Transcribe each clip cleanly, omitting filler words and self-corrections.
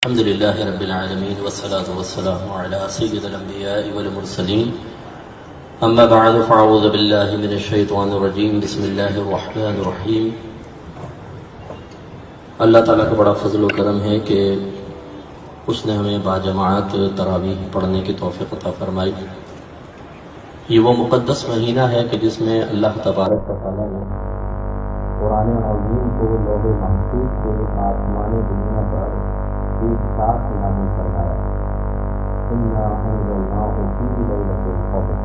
الحمد لله رب العالمين والصلاة والسلام على سيد الأنبياء والمرسلين أما بعد فأعوذ بالله من الشيطان الرجيم بسم الله الرحمن الرحيم۔ اللہ تعالیٰ کا بڑا فضل و کرم ہے کہ اس نے ہمیں باجماعت تراویح پڑھنے کی توفیق عطا فرمائی۔ یہ وہ مقدس مہینہ ہے کہ جس میں اللہ تبارک و تعالیٰ نے قرآن عظیم کو لوح محفوظ سے آسمان دنیا پر ایک ساتھ نازل فرمایا۔ اِنَّا أَنزَلْنَاهُ فِي لَيْلَةِ الْقَدْرِ،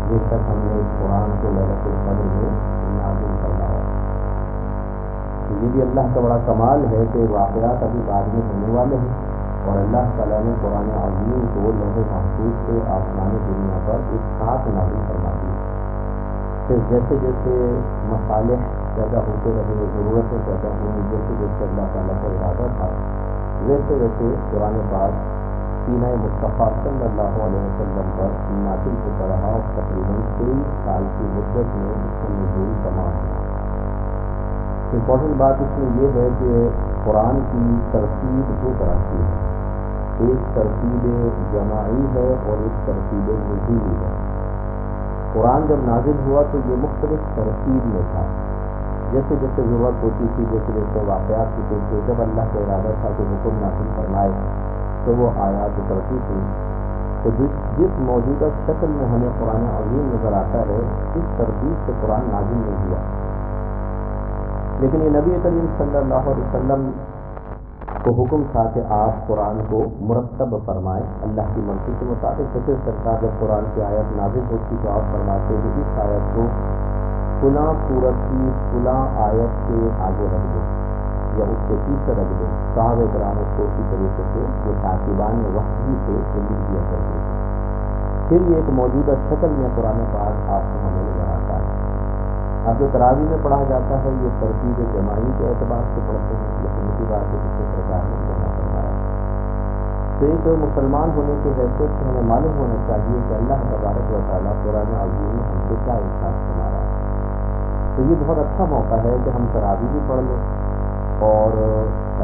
بے شک ہم نے اس قرآن کو ليلۃ القدر میں نازل فرمایا۔ یہ بھی اللہ کا بڑا کمال ہے کہ واقعات ابھی بعد میں ہونے والے ہیں اور اللہ تعالیٰ نے قرآن عظیم کو لوح محفوظ سے آسمان دنیا پر ایک ساتھ نازل فرما دی۔ پھر جیسے جیسے مصالح پیدا ہوتے رہے، ضرورتیں پیدا ہوئیں، جیسے جیسے اللہ تعالیٰ کا ارادہ تھا ویسے ویسے قرآن پاک سینہ مصطفیٰ صلی اللہ علیہ وسلم پر نازل ہوتا رہا اور تقریباً 23 سال کی مدت میں اس کی نزول تمام ہے۔ امپورٹنٹ بات اس میں یہ ہے کہ قرآن کی ترتیب دو طرح کی ہے، ایک ترتیب جماعی ہے اور ایک ترتیب نزولی ہے۔ قرآن جب نازل ہوا تو یہ مختلف ترتیب میں تھا، جیسے جیسے ضرورت ہوتی تھی، جیسے جیسے واقعات ہوتے تھے، جب اللہ کا ارادہ تھا کہ حکم نازل فرمائے تو وہ آیات اترتی تھی۔ تو جس موجودہ شکل میں ہمیں قرآن عظیم نظر آتا ہے اس ترتیب سے قرآن نازل نہیں ہوا، لیکن یہ نبی کریم صلی اللہ علیہ وسلم کو حکم تھا کہ آپ قرآن کو مرتب فرمائیں اللہ کی مرضی کے مطابق۔ تو پھر سرکار جب قرآن کی آیت نازل ہوتی تو آپ فرماتے کہ اس آیت کو فلاں سورت کی فلاں آیت کے آگے رکھ دو یا اس کے پیچھے رکھ دو۔ صحابہ کرام اس کو اسی طریقے سے جو تعقیبان وحی سے لکھ دیا کرتے تھے۔ پھر یہ ایک موجودہ شکل میں قرآن پاک آپ کو ہمیں نظر آتا ہے۔ اب جو تراویح میں پڑھا جاتا ہے یہ ترتیب جماعی کے اعتبار سے پڑھتے ہیں، لیکن اسی بات ہے جس سے سرکار نے جمع فرمایا۔ تو ایک مسلمان ہونے کی حیثیت سے ہمیں معلوم ہونا چاہیے کہ اللہ تبارک و تعالیٰ قرآن عظیم میں ہم سے کیا ارشاد فرما رہا ہے۔ تو یہ بہت اچھا موقع ہے کہ ہم تراویح بھی پڑھ لیں اور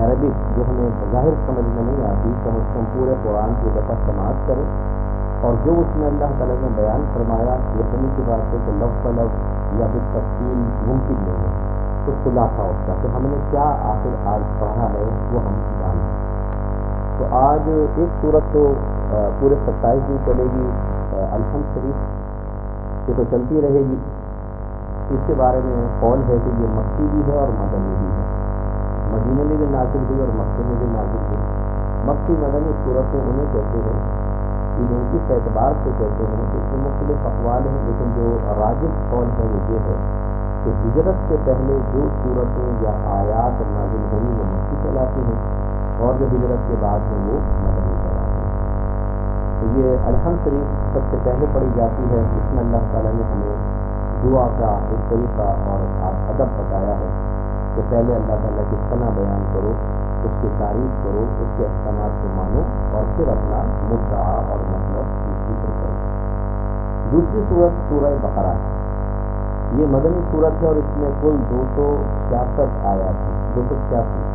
عربک جو ہمیں بظاہر سمجھ میں نہیں آتی کم از کم پورے قرآن کی دفعہ سماعت کریں، اور جو اس میں اللہ تعالیٰ نے بیان فرمایا یقینی کی بات ہے کہ لفظ لفظ یا پھر تفصیل ممکن نہیں ہے، تو خلاصہ اس کا کہ ہم نے کیا آخر آج پڑھا ہے وہ ہم جانیں۔ تو آج ایک سورت تو پورے 27 دن چلے گی، الحمد شریف یہ تو چلتی رہے گی۔ اس کے بارے میں قول ہے کہ یہ مکی بھی ہے اور مدنی بھی ہے، مدینے میں بھی نازل ہوئی اور مکے میں بھی نازل ہوئی۔ مکی مدنی صورتیں انہیں کہتے ہیں، انہیں اس اعتبار سے کہتے ہیں کہ اس میں مختلف اقوال ہیں، لیکن جو راجح قول ہے وہ یہ ہے کہ ہجرت سے پہلے جو صورتیں یا آیات نازل ہوئی وہ مکی کہلاتی ہیں اور جو ہجرت کے بعد میں وہ مدنی کہلاتی ہیں۔ تو یہ الحمد شریف سب سے پہلے پڑھی جاتی ہے، اس میں اللہ تعالیٰ نے ہمیں دعا کا ایک طریقہ اور ادب بتایا ہے کہ پہلے اللہ تعالیٰ کی ثنا بیان کرو، اس کی تعریف کرو، اس کے احکامات کو مانو اور پھر اپنا مدعا اور مطلب ذکر کرو۔ دوسری صورت سورہ بقرہ ہے، یہ مدنی صورت ہے اور اس میں کل 266 آیات ہیں، 286،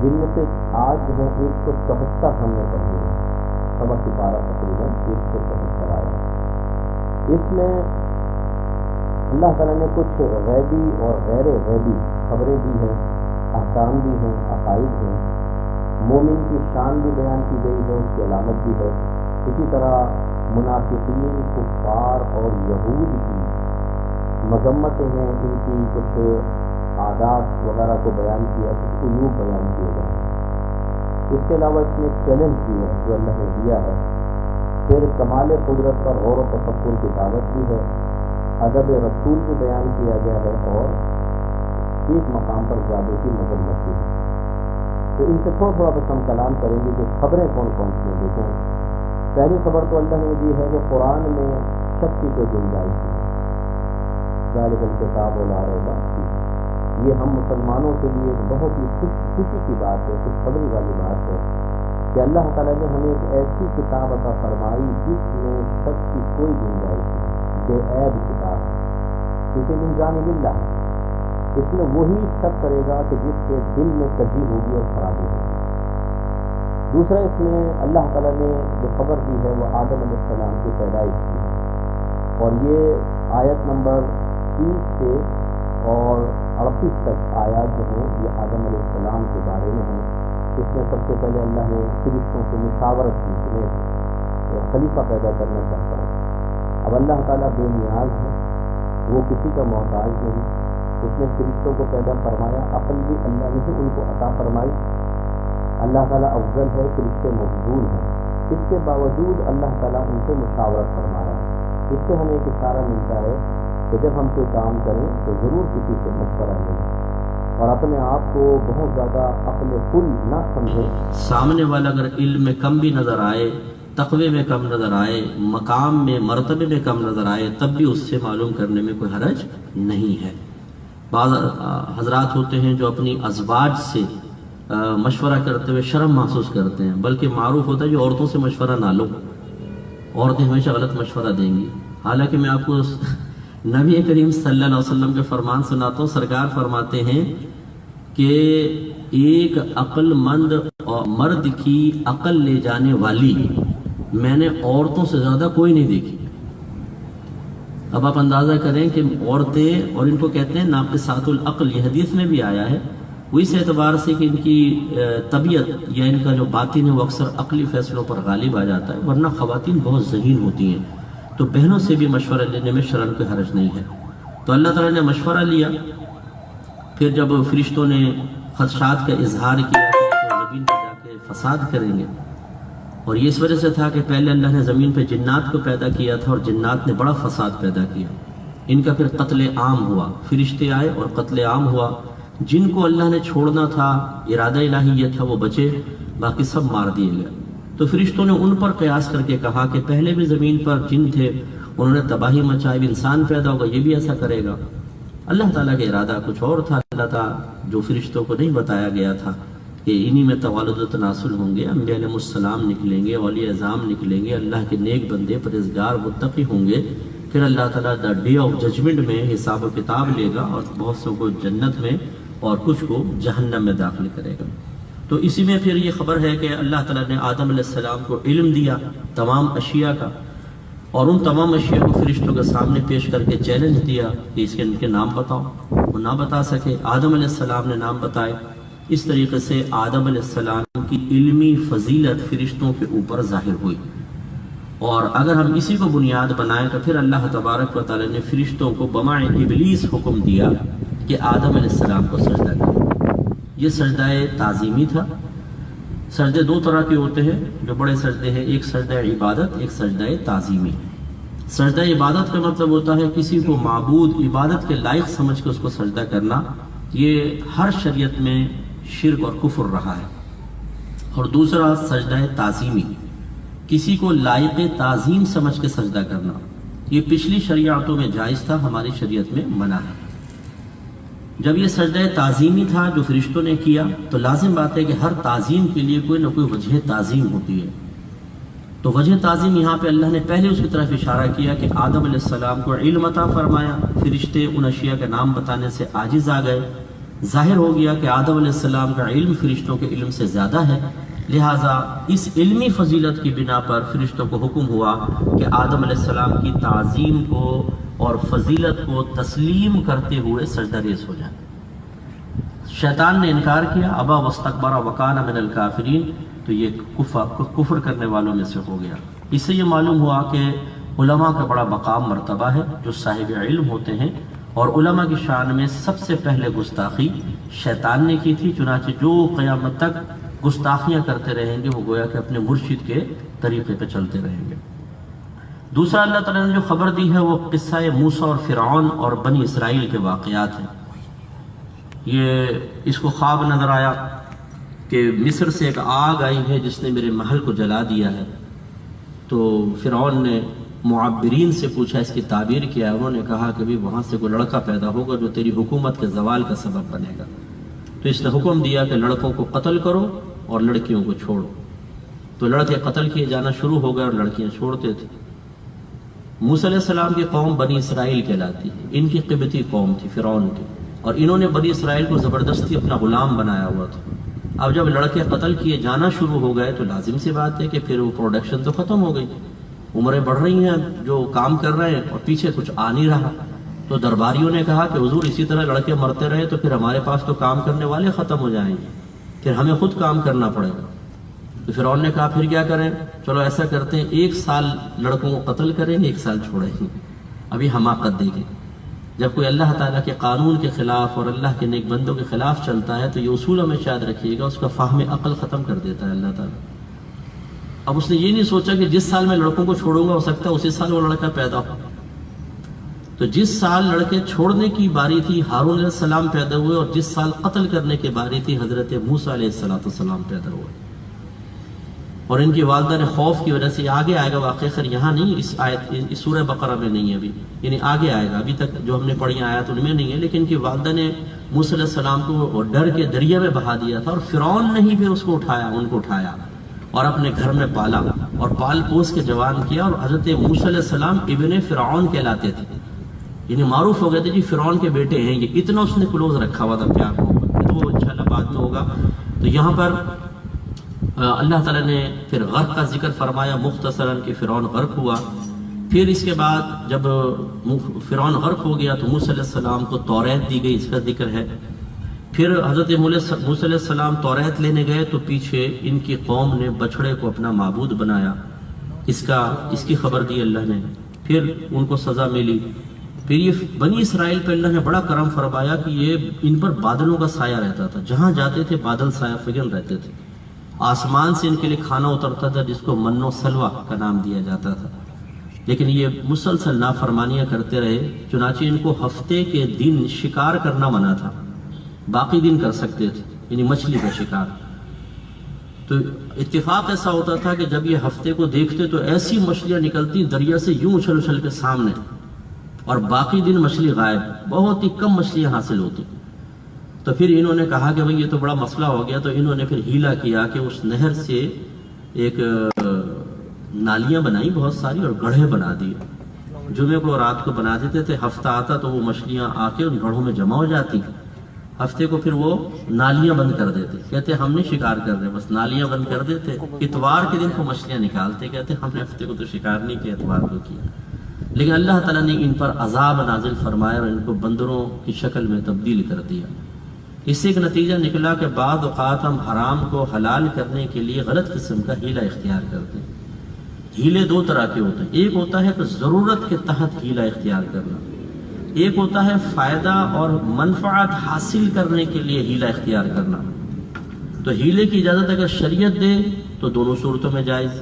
جن میں سے آج جو ہے 174 ہم نے پڑھی ہے، سبق کی پارہ تقریباً 174 آیات۔ اس میں اللہ تعالیٰ نے کچھ غیبی اور غیر غیبی خبریں دی ہیں، احکام بھی ہیں، عقائد ہیں، مومن کی شان بھی بیان کی گئی ہے، اس کی علامت بھی ہے۔ اسی طرح منافقین، کفار اور یہود کی مذمتیں ہیں، ان کی کچھ عادات وغیرہ کو بیان کیا، کچھ عیوب بیان کیے گئے ہیں۔ اس کے علاوہ اس میں چیلنج بھی ہے جو اللہ نے دیا ہے۔ پھر کمال قدرت پر غور و تفکر کی دعوت بھی ہے، ادب رسول بھی بیان کیا گیا ہے اور ایک مقام پر زیادہ کی مذمت بھی ہے۔ تو ان سے تھوڑا بس ہم کلام کریں گے کہ خبریں کون کون سی ہیں۔ دیکھیں، پہلی خبر تو اللہ نے دی ہے کہ قرآن میں شک کی کوئی گنجائش نہیں، ذالک الکتاب لا ریب فیہ۔ یہ ہم مسلمانوں کے لیے ایک بہت ہی خوشی کی بات ہے، خوشخبری والی بات ہے کہ اللہ تعالیٰ نے ہمیں ایک ایسی کتاب عطا فرمائی جس میں شک کی کوئی گنجائش نہیں، بے عیب کتاب ہے، کیونکہ من جانب اللہ ہے۔ اس میں وہی شک کرے گا کہ جس کے دل میں کجی ہوگی اور خرابی ہوگی۔ دوسرا اس میں اللہ تعالیٰ نے جو خبر دی ہے وہ آدم علیہ السلام کی پیدائش کی ہے، اور یہ آیت نمبر 30 سے اور 38 تک آیات جو ہیں یہ آدم علیہ السلام کے بارے میں ہیں۔ اس میں سب سے پہلے اللہ نے فرشتوں سے مشاورت کی کہ میں خلیفہ پیدا کرنا چاہتا ہوں۔ اب اللہ تعالیٰ بے نیاز ہے، وہ کسی کا محتاج نہیں، اس نے فرشتوں کو پیدا فرمایا، عقل بھی اللہ نے ان کو عطا فرمائی۔ اللہ تعالیٰ افضل ہے، فرشتے مفضول ہیں، اس کے باوجود اللہ تعالیٰ ان سے مشاورت فرما رہا ہے۔ اس سے ہمیں ایک اشارہ ملتا ہے کہ جب ہم کوئی کام کریں تو ضرور کسی سے مشورہ لیں اور اپنے آپ کو بہت زیادہ عقل کل نہ سمجھیں۔ سامنے والا اگر علم میں کم بھی نظر آئے، تقوی میں کم نظر آئے، مقام میں مرتبے میں کم نظر آئے، تب بھی اس سے معلوم کرنے میں کوئی حرج نہیں ہے۔ بعض حضرات ہوتے ہیں جو اپنی ازواج سے مشورہ کرتے ہوئے شرم محسوس کرتے ہیں، بلکہ معروف ہوتا ہے جو عورتوں سے مشورہ نہ لو، عورتیں ہمیشہ غلط مشورہ دیں گی۔ حالانکہ میں آپ کو نبی کریم صلی اللہ علیہ وسلم کے فرمان سناتا ہوں، سرکار فرماتے ہیں کہ ایک عقل مند مرد کی عقل لے جانے والی میں نے عورتوں سے زیادہ کوئی نہیں دیکھی۔ اب آپ اندازہ کریں کہ عورتیں، اور ان کو کہتے ہیں ناقصات العقل، یہ حدیث میں بھی آیا ہے، وہ اس اعتبار سے کہ ان کی طبیعت یا ان کا جو باطن ہے وہ اکثر عقلی فیصلوں پر غالب آ جاتا ہے، ورنہ خواتین بہت ذہین ہوتی ہیں، تو بہنوں سے بھی مشورہ لینے میں شرم کوئی حرج نہیں ہے۔ تو اللہ تعالیٰ نے مشورہ لیا، پھر جب فرشتوں نے خدشات کا اظہار کیا کہ وہ زمین پہ جا کے فساد کریں گے، اور یہ اس وجہ سے تھا کہ پہلے اللہ نے زمین پہ جنات کو پیدا کیا تھا اور جنات نے بڑا فساد پیدا کیا، ان کا پھر قتل عام ہوا، فرشتے آئے اور قتل عام ہوا۔ جن کو اللہ نے چھوڑنا تھا، ارادہ الہی یہ تھا وہ بچے، باقی سب مار دیے گئے۔ تو فرشتوں نے ان پر قیاس کر کے کہا کہ پہلے بھی زمین پر جن تھے، انہوں نے تباہی مچائی، انسان پیدا ہوگا یہ بھی ایسا کرے گا۔ اللہ تعالیٰ کا ارادہ کچھ اور تھا، اللہ تعالیٰ جو فرشتوں کو نہیں بتایا گیا تھا کہ انہی میں توالد و تناسل ہوں گے، انبیاء علیہ السلام نکلیں گے، اولیاء اعظام نکلیں گے، اللہ کے نیک بندے پرہیزگار متقی ہوں گے، پھر اللہ تعالیٰ دا ڈے آف ججمنٹ میں حساب و کتاب لے گا اور بہت سو کو جنت میں اور کچھ کو جہنم میں داخل کرے گا۔ تو اسی میں پھر یہ خبر ہے کہ اللہ تعالیٰ نے آدم علیہ السلام کو علم دیا تمام اشیاء کا، اور ان تمام اشیاء کو فرشتوں کے سامنے پیش کر کے چیلنج دیا کہ اس کے ان کے نام بتاؤ، وہ نہ بتا سکے، آدم علیہ السلام نے نام بتائے۔ اس طریقے سے آدم علیہ السلام کی علمی فضیلت فرشتوں کے اوپر ظاہر ہوئی، اور اگر ہم اسی کو بنیاد بنائیں تو پھر اللہ تبارک و تعالیٰ نے فرشتوں کو بمع ابلیس حکم دیا کہ آدم علیہ السلام کو سجدہ کریں۔ یہ سجدہ تعظیمی تھا۔ سجدے دو طرح کے ہوتے ہیں جو بڑے سجدے ہیں، ایک سجدہ عبادت، ایک سجدہ تعظیمی۔ سجدہ عبادت کا مطلب ہوتا ہے کسی کو معبود عبادت کے لائق سمجھ کے اس کو سجدہ کرنا، یہ ہر شریعت میں شرک اور کفر رہا ہے۔ اور دوسرا سجدہ تعظیمی، کسی کو لائق تعظیم سمجھ کے سجدہ کرنا، یہ پچھلی شریعتوں میں جائز تھا، ہماری شریعت میں منع ہے۔ جب یہ سجدہ تعظیمی تھا جو فرشتوں نے کیا، تو لازم بات ہے کہ ہر تعظیم کے لیے کوئی نہ کوئی وجہ تعظیم ہوتی ہے۔ تو وجہ تعظیم یہاں پہ اللہ نے پہلے اس کی طرف اشارہ کیا کہ آدم علیہ السلام کو علم عطا فرمایا، فرشتے ان اشیاء کا نام بتانے سے عاجز آ گئے، ظاہر ہو گیا کہ آدم علیہ السلام کا علم فرشتوں کے علم سے زیادہ ہے، لہٰذا اس علمی فضیلت کی بنا پر فرشتوں کو حکم ہوا کہ آدم علیہ السلام کی تعظیم کو اور فضیلت کو تسلیم کرتے ہوئے سجدہ ریز ہو جائے۔ شیطان نے انکار کیا، ابا واستکبر وکان من الکافرین، تو یہ کفر کرنے والوں میں سے ہو گیا۔ اس سے یہ معلوم ہوا کہ علماء کا بڑا مقام مرتبہ ہے جو صاحب علم ہوتے ہیں، اور علماء کی شان میں سب سے پہلے گستاخی شیطان نے کی تھی، چنانچہ جو قیامت تک گستاخیاں کرتے رہیں گے وہ گویا کہ اپنے مرشد کے طریقے پہ چلتے رہیں گے۔ دوسرا اللہ تعالیٰ نے جو خبر دی ہے وہ قصہ موسیٰ اور فرعون اور بنی اسرائیل کے واقعات ہیں۔ یہ اس کو خواب نظر آیا کہ مصر سے ایک آگ آئی ہے جس نے میرے محل کو جلا دیا ہے۔ تو فرعون نے معبرین سے پوچھا اس کی تعبیر کیا ہے، انہوں نے کہا کہ بھی وہاں سے کوئی لڑکا پیدا ہوگا جو تیری حکومت کے زوال کا سبب بنے گا۔ تو اس نے حکم دیا کہ لڑکوں کو قتل کرو اور لڑکیوں کو چھوڑو۔ تو لڑکے قتل کیے جانا شروع ہو گئے اور لڑکیاں چھوڑتے تھے۔ موسیٰ علیہ السلام کی قوم بنی اسرائیل کہلاتی ہے، ان کی قبطی قوم تھی فرعون کی، اور انہوں نے بنی اسرائیل کو زبردستی اپنا غلام بنایا ہوا تھا۔ اب جب لڑکے قتل کیے جانا شروع ہو گئے تو لازم سی بات ہے کہ پھر وہ پروڈکشن تو ختم ہو گئی، عمریں بڑھ رہی ہیں، جو کام کر رہے ہیں اور پیچھے کچھ آ نہیں رہا. تو درباریوں نے کہا کہ حضور اسی طرح لڑکے مرتے رہے تو پھر ہمارے پاس تو کام کرنے والے ختم ہو جائیں گے، پھر ہمیں خود کام کرنا پڑے گا. تو فرعون نے کہا پھر کیا کریں؟ چلو ایسا کرتے ہیں 1 سال لڑکوں کو قتل کریں گے، 1 سال چھوڑیں گے. ابھی حماقت دیکھیں، جب کوئی اللہ تعالیٰ کے قانون کے خلاف اور اللہ کے نیک بندوں کے خلاف چلتا ہے تو یہ اصول ہمیں یاد رکھیے گا، اس کا فہم عقل ختم کر دیتا ہے اللہ تعالیٰ. اب اس نے یہ نہیں سوچا کہ جس سال میں لڑکوں کو چھوڑوں گا ہو سکتا ہے اسی سال وہ لڑکا پیدا ہو. تو جس سال لڑکے چھوڑنے کی باری تھی ہارون علیہ السلام پیدا ہوئے، اور جس سال قتل کرنے کی باری تھی حضرت موسیٰ علیہ السلام پیدا ہوئے. اور ان کی والدہ نے خوف کی وجہ سے، آگے آئے گا واقعہ، خیر یہاں نہیں، اس آیت اس سورہ بقرہ میں نہیں ہے ابھی، یعنی آگے آئے گا، ابھی تک جو ہم نے پڑھی آیات ان میں نہیں ہے، لیکن ان کی والدہ نے موسیٰ علیہ السلام کو ڈر کے دریا میں بہا دیا تھا، اور فرعون نے ہی پھر اس کو اٹھایا، ان کو اٹھایا اور اپنے گھر میں پالا اور پال پوس کے جوان کیا. اور حضرت موسیٰ علیہ السلام ابن فرعون کہلاتے تھے، یعنی معروف ہو گئے تھے جی فرعون کے بیٹے ہیں یہ، اتنا اس نے کلوز رکھا ہوا تھا پیار کو. تو وہ انشاءاللہ بعد میں ہوگا. تو یہاں پر اللہ تعالیٰ نے پھر غرق کا ذکر فرمایا مختصراً کہ فرعون غرق ہوا. پھر اس کے بعد جب فرعون غرق ہو گیا تو موسیٰ علیہ السلام کو توریت دی گئی، اس کا ذکر ہے. پھر حضرت موسیٰ علیہ السلام توریت لینے گئے تو پیچھے ان کی قوم نے بچڑے کو اپنا معبود بنایا، اس کی خبر دی اللہ نے. پھر ان کو سزا ملی. پھر یہ بنی اسرائیل پہ اللہ نے بڑا کرم فرمایا کہ یہ ان پر بادلوں کا سایہ رہتا تھا، جہاں جاتے تھے بادل سایہ فگن رہتے تھے. آسمان سے ان کے لیے کھانا اترتا تھا جس کو من و سلوہ کا نام دیا جاتا تھا. لیکن یہ مسلسل نافرمانیاں کرتے رہے، چنانچہ ان کو ہفتے کے دن شکار کرنا منع تھا، باقی دن کر سکتے تھے، یعنی مچھلی کا شکار. تو اتفاق ایسا ہوتا تھا کہ جب یہ ہفتے کو دیکھتے تو ایسی مچھلیاں نکلتی دریا سے یوں اچھل اچھل کے سامنے، اور باقی دن مچھلی غائب، بہت ہی کم مچھلیاں حاصل ہوتی. تو پھر انہوں نے کہا کہ بھئی یہ تو بڑا مسئلہ ہو گیا. تو انہوں نے پھر ہیلا کیا کہ اس نہر سے ایک نالیاں بنائی بہت ساری اور گڑھے بنا دیے. جمعے کو رات کو بنا دیتے تھے، ہفتہ آتا تو وہ مچھلیاں آ کے ان گڑھوں میں جمع ہو جاتی. ہفتے کو پھر وہ نالیاں بند کر دیتے، کہتے ہم نے شکار کر رہے، بس نالیاں بند کر دیتے. اتوار کے دن کو مچھلیاں نکالتے، کہتے ہم نے ہفتے کو تو شکار نہیں کیا، اتوار کو کیا. لیکن اللہ تعالیٰ نے ان پر عذاب نازل فرمایا اور ان کو بندروں کی شکل میں تبدیل کر دیا. اس سے ایک نتیجہ نکلا کہ بعض اوقات ہم حرام کو حلال کرنے کے لیے غلط قسم کا ہیلہ اختیار کرتے ہیں. ہیلے 2 طرح کے ہوتے ہیں، ایک ہوتا ہے کہ ضرورت کے تحت ہیلہ اختیار کرنا، ایک ہوتا ہے فائدہ اور منفعت حاصل کرنے کے لیے ہیلہ اختیار کرنا. تو ہیلے کی اجازت اگر شریعت دے تو دونوں صورتوں میں جائز،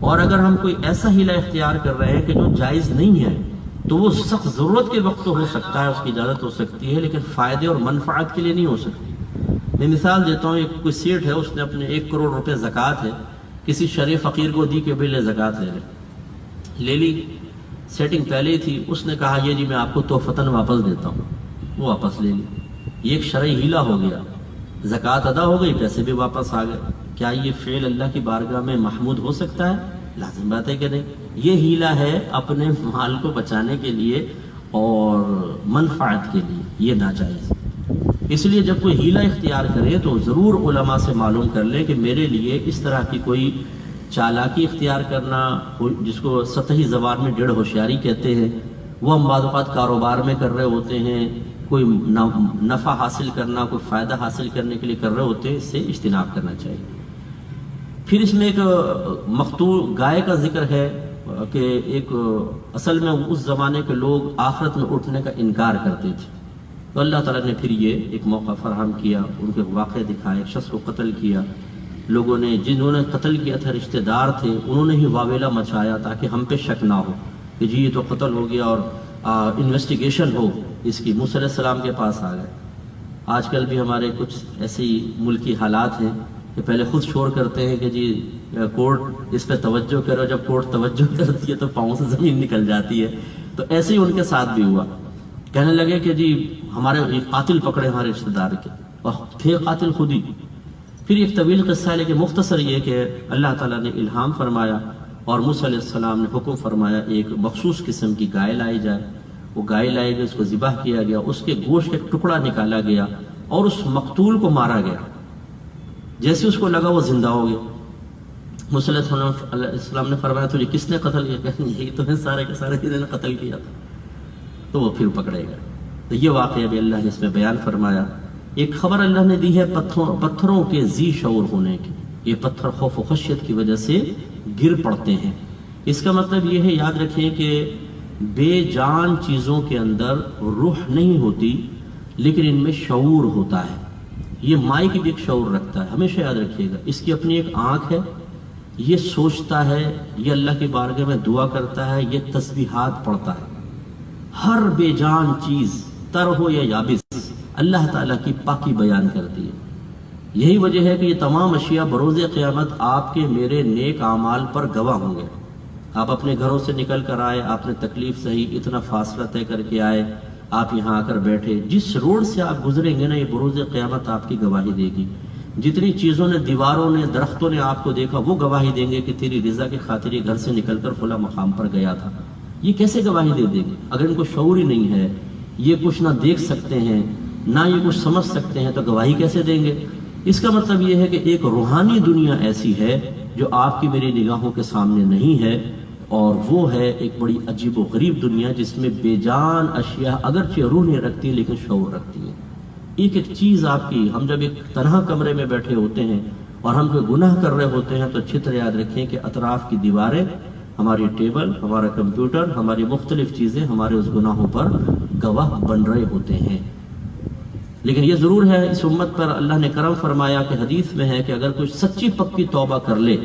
اور اگر ہم کوئی ایسا ہیلہ اختیار کر رہے ہیں کہ جو جائز نہیں ہے تو وہ سخت ضرورت کے وقت تو ہو سکتا ہے، اس کی اجازت ہو سکتی ہے، لیکن فائدے اور منفعت کے لیے نہیں ہو سکتی. میں مثال دیتا ہوں، ایک کوئی سیٹ ہے، اس نے اپنے 1 کروڑ روپے زکوٰۃ ہے کسی شریف فقیر کو دی کہ بھائی لے زکوٰۃ لے لی. سیٹنگ پہلے ہی تھی، اس نے کہا یہ جی میں آپ کو تحفتاً واپس دیتا ہوں، وہ واپس لے لی. یہ ایک شرعی ہیلہ ہو گیا، زکوٰۃ ادا ہو گئی، پیسے بھی واپس آ گئے. کیا یہ فعل اللہ کی بارگاہ میں محمود ہو سکتا ہے؟ لازم بات ہے کہ نہیں. یہ ہیلہ ہے اپنے مال کو بچانے کے لیے اور منفعت کے لیے، یہ ناجائز. اس لیے جب کوئی ہیلہ اختیار کرے تو ضرور علماء سے معلوم کر لے کہ میرے لیے اس طرح کی کوئی چالاکی اختیار کرنا، جس کو سطحی زبان میں ڈیڑھ ہوشیاری کہتے ہیں، وہ ہم بعض اوقات کاروبار میں کر رہے ہوتے ہیں، کوئی نفع حاصل کرنا، کوئی فائدہ حاصل کرنے کے لیے کر رہے ہوتے ہیں، اس سے اجتناب کرنا چاہیے. پھر اس میں ایک مقتول گائے کا ذکر ہے کہ ایک اصل میں اس زمانے کے لوگ آخرت میں اٹھنے کا انکار کرتے تھے، تو اللہ تعالیٰ نے پھر یہ ایک موقع فراہم کیا، ان کے واقعے دکھائے. ایک شخص کو قتل کیا، لوگوں نے جنہوں نے قتل کیا تھا رشتہ دار تھے، انہوں نے ہی واویلا مچایا تاکہ ہم پہ شک نہ ہو کہ جی یہ تو قتل ہو گیا، اور انویسٹیگیشن ہو اس کی. موسیٰ علیہ السلام کے پاس آ گئے. آج کل بھی ہمارے کچھ ایسی ملکی حالات ہیں کہ پہلے خود شور کرتے ہیں کہ جی کورٹ اس پہ توجہ کرو، جب کورٹ توجہ کرتی ہے تو پاؤں سے زمین نکل جاتی ہے. تو ایسے ہی ان کے ساتھ بھی ہوا. کہنے لگے کہ جی ہمارے قاتل پکڑے ہمارے رشتہ دار کے، اور تھے قاتل خود ہی. پھر ایک طویل قصہ ہے، لیکن مختصر یہ کہ اللہ تعالیٰ نے الہام فرمایا اور موسیٰ علیہ السلام نے حکم فرمایا ایک مخصوص قسم کی گائے لائی جائے. وہ گائے لائی گئی، اس کو ذبح کیا گیا، اس کے گوشت کا ایک ٹکڑا نکالا گیا اور اس مقتول کو مارا گیا. جیسے اس کو لگا وہ زندہ ہو گیا. موسیٰ علیہ السلام نے فرمایا تجھے کس نے قتل کیا؟ کہتے ہیں یہی تو ہے سارے کے سارے چیزیں نے قتل کیا تھا. تو وہ پھر پکڑے گا. تو یہ واقعہ بھی اللہ نے اس میں بیان فرمایا. ایک خبر اللہ نے دی ہے پتھروں کے ذی شعور ہونے کی. یہ پتھر خوف و خشیت کی وجہ سے گر پڑتے ہیں. اس کا مطلب یہ ہے، یاد رکھیں کہ بے جان چیزوں کے اندر روح نہیں ہوتی لیکن ان میں شعور ہوتا ہے. یہ مائک بھی ایک شعور رکھتا ہے، ہمیشہ یاد رکھیے گا. اس کی اپنی ایک آنکھ ہے، یہ سوچتا ہے، یہ اللہ کی بارگاہ میں دعا کرتا ہے، یہ تسبیحات پڑھتا ہے. ہر بے جان چیز تر ہو یا یابس اللہ تعالیٰ کی پاکی بیان کرتی ہے. یہی وجہ ہے کہ یہ تمام اشیاء بروز قیامت آپ کے میرے نیک اعمال پر گواہ ہوں گے. آپ اپنے گھروں سے نکل کر آئے، آپ نے تکلیف سہی، اتنا فاصلہ طے کر کے آئے، آپ یہاں آ کر بیٹھے، جس روڈ سے آپ گزریں گے نا یہ بروز قیامت آپ کی گواہی دے گی. جتنی چیزوں نے، دیواروں نے، درختوں نے آپ کو دیکھا وہ گواہی دیں گے کہ تیری رضا کی خاطر یہ گھر سے نکل کر فلاں مقام پر گیا تھا. یہ کیسے گواہی دے دیں گے اگر ان کو شعور ہی نہیں ہے؟ یہ کچھ نہ دیکھ سکتے ہیں نہ یہ کچھ سمجھ سکتے ہیں تو گواہی کیسے دیں گے؟ اس کا مطلب یہ ہے کہ ایک روحانی دنیا ایسی ہے جو آپ کی میری نگاہوں کے سامنے نہیں ہے، اور وہ ہے ایک بڑی عجیب و غریب دنیا جس میں بے جان اشیاء اگرچہ روح نہیں رکھتی لیکن شعور رکھتی ہے. ایک ایک چیز آپ کی، ہم جب ایک تنہا کمرے میں بیٹھے ہوتے ہیں اور ہم کوئی گناہ کر رہے ہوتے ہیں تو اچھی طرح یاد رکھیں کہ اطراف کی دیواریں، ہماری ٹیبل، ہمارا کمپیوٹر، ہماری مختلف چیزیں ہمارے اس گناہوں پر گواہ بن رہے ہوتے ہیں. لیکن یہ ضرور ہے اس امت پر اللہ نے کرم فرمایا کہ حدیث میں ہے کہ اگر کوئی سچی پکی توبہ کر لے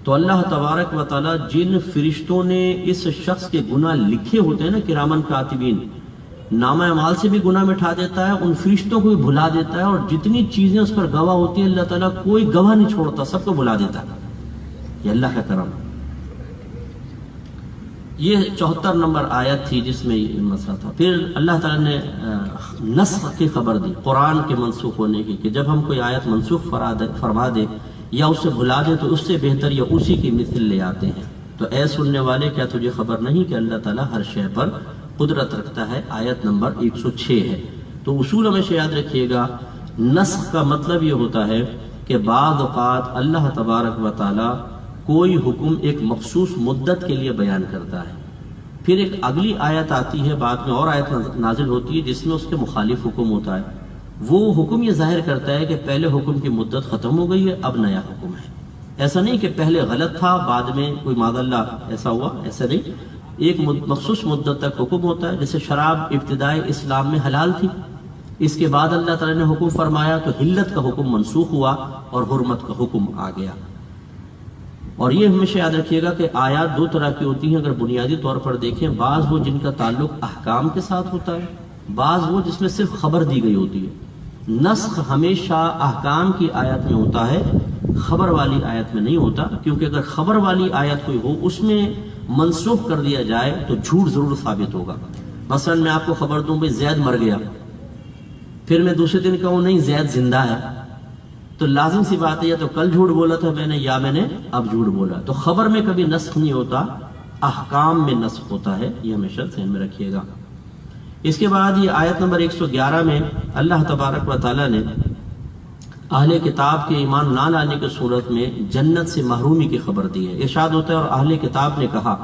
تو اللہ تبارک و تعالی جن فرشتوں نے اس شخص کے گناہ لکھے ہوتے ہیں نا، کرامن کاتبین، نامہ اعمال سے بھی گناہ مٹھا دیتا ہے، ان فرشتوں کو بھی بھلا دیتا ہے، اور جتنی چیزیں اس پر گواہ ہوتی ہیں اللہ تعالیٰ کوئی گواہ نہیں چھوڑتا، سب کو بھلا دیتا ہے. یہ اللہ کا کرم. یہ 74 نمبر آیت تھی جس میں یہ مسئلہ تھا. پھر اللہ تعالیٰ نے نسخ کی خبر دی، قرآن کے منسوخ ہونے کی، کہ جب ہم کوئی آیت منسوخ فرما دے یا اسے بھلا دے تو اس سے بہتر یا اسی کی مثل لے آتے ہیں. تو اے سننے والے، کیا تجھے خبر نہیں کہ اللہ تعالیٰ ہر شے پر قدرت رکھتا ہے؟ آیت نمبر 106 ہے. تو اصول ہمیشہ یاد رکھیے گا، نسخ کا مطلب یہ ہوتا ہے کہ بعض اوقات اللہ تبارک و تعالیٰ کوئی حکم ایک مخصوص مدت کے لیے بیان کرتا ہے، پھر ایک اگلی آیت آتی ہے بعد میں اور آیت نازل ہوتی ہے جس میں اس کے مخالف حکم ہوتا ہے. وہ حکم یہ ظاہر کرتا ہے کہ پہلے حکم کی مدت ختم ہو گئی ہے، اب نیا حکم ہے. ایسا نہیں کہ پہلے غلط تھا بعد میں کوئی معاذ اللہ ایسا ہوا، ایسا نہیں. ایک مخصوص مدت تک حکم ہوتا ہے. جیسے شراب ابتدائی اسلام میں حلال تھی، اس کے بعد اللہ تعالیٰ نے حکم فرمایا تو حلت کا حکم منسوخ ہوا اور حرمت کا حکم آ گیا. اور یہ ہمیشہ یاد رکھیے گا کہ آیات دو طرح کی ہوتی ہیں. اگر بنیادی طور پر دیکھیں، بعض وہ جن کا تعلق احکام کے ساتھ ہوتا ہے، بعض وہ جس میں صرف خبر دی گئی ہوتی ہے. نسخ ہمیشہ احکام کی آیت میں ہوتا ہے، خبر والی آیت میں نہیں ہوتا، کیونکہ اگر خبر والی آیت کوئی ہو اس میں منسوخ کر دیا جائے تو جھوٹ ضرور ثابت ہوگا. مثلا میں آپ کو خبر دوں بھائی زید مر گیا، پھر میں دوسرے دن کہوں نہیں زید زندہ ہے، تو لازم سی بات ہے یا تو کل جھوٹ بولا تھا میں نے یا میں نے اب جھوٹ بولا. تو خبر میں کبھی نسخ نہیں ہوتا، احکام میں نسخ ہوتا ہے. یہ ہمیشہ ذہن میں رکھیے گا. اس کے بعد یہ آیت نمبر 111 میں اللہ تبارک و تعالیٰ نے اہل کتاب کے ایمان نہ لانے کی صورت میں جنت سے محرومی کی خبر دی ہے. ارشاد ہوتا ہے اور اہل کتاب نے کہا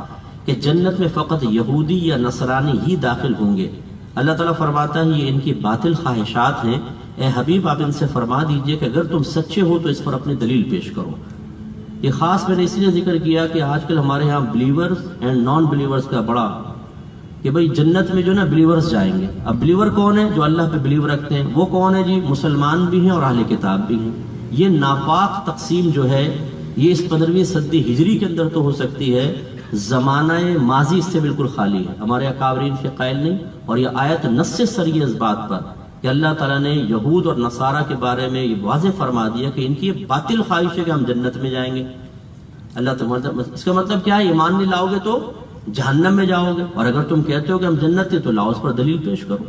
کہ جنت میں فقط یہودی یا نصرانی ہی داخل ہوں گے. اللہ تعالیٰ فرماتا ہے یہ ان کی باطل خواہشات ہیں. اے حبیب آپ ان سے فرما دیجئے کہ اگر تم سچے ہو تو اس پر اپنی دلیل پیش کرو. یہ خاص میں نے اس لیے ذکر کیا کہ آج کل ہمارے ہاں بلیورز اینڈ نان بلیورز کا بڑا کہ بھئی جنت میں جو نا بلیورز جائیں گے. اب بلیور کون ہے؟ جو اللہ پہ بلیو رکھتے ہیں. وہ کون ہے جی؟ مسلمان بھی ہیں اور اہل کتاب بھی ہیں. یہ ناپاک تقسیم جو ہے یہ اس 15ویں صدی ہجری کے اندر تو ہو سکتی ہے، زمانہ ماضی اس سے بالکل خالی ہے. ہمارے اکابرین کے قائل نہیں. اور یہ آیت نص سری اس بات پر کہ اللہ تعالیٰ نے یہود اور نصارہ کے بارے میں یہ واضح فرما دیا کہ ان کی یہ باطل خواہش ہے کہ ہم جنت میں جائیں گے. اللہ تعالیٰ اس کا مطلب کیا ہے؟ ایمان نہیں لاؤ گے تو جہنم میں جاؤ گے، اور اگر تم کہتے ہو کہ ہم جنت ہیں تو لاؤ اس پر دلیل پیش کرو.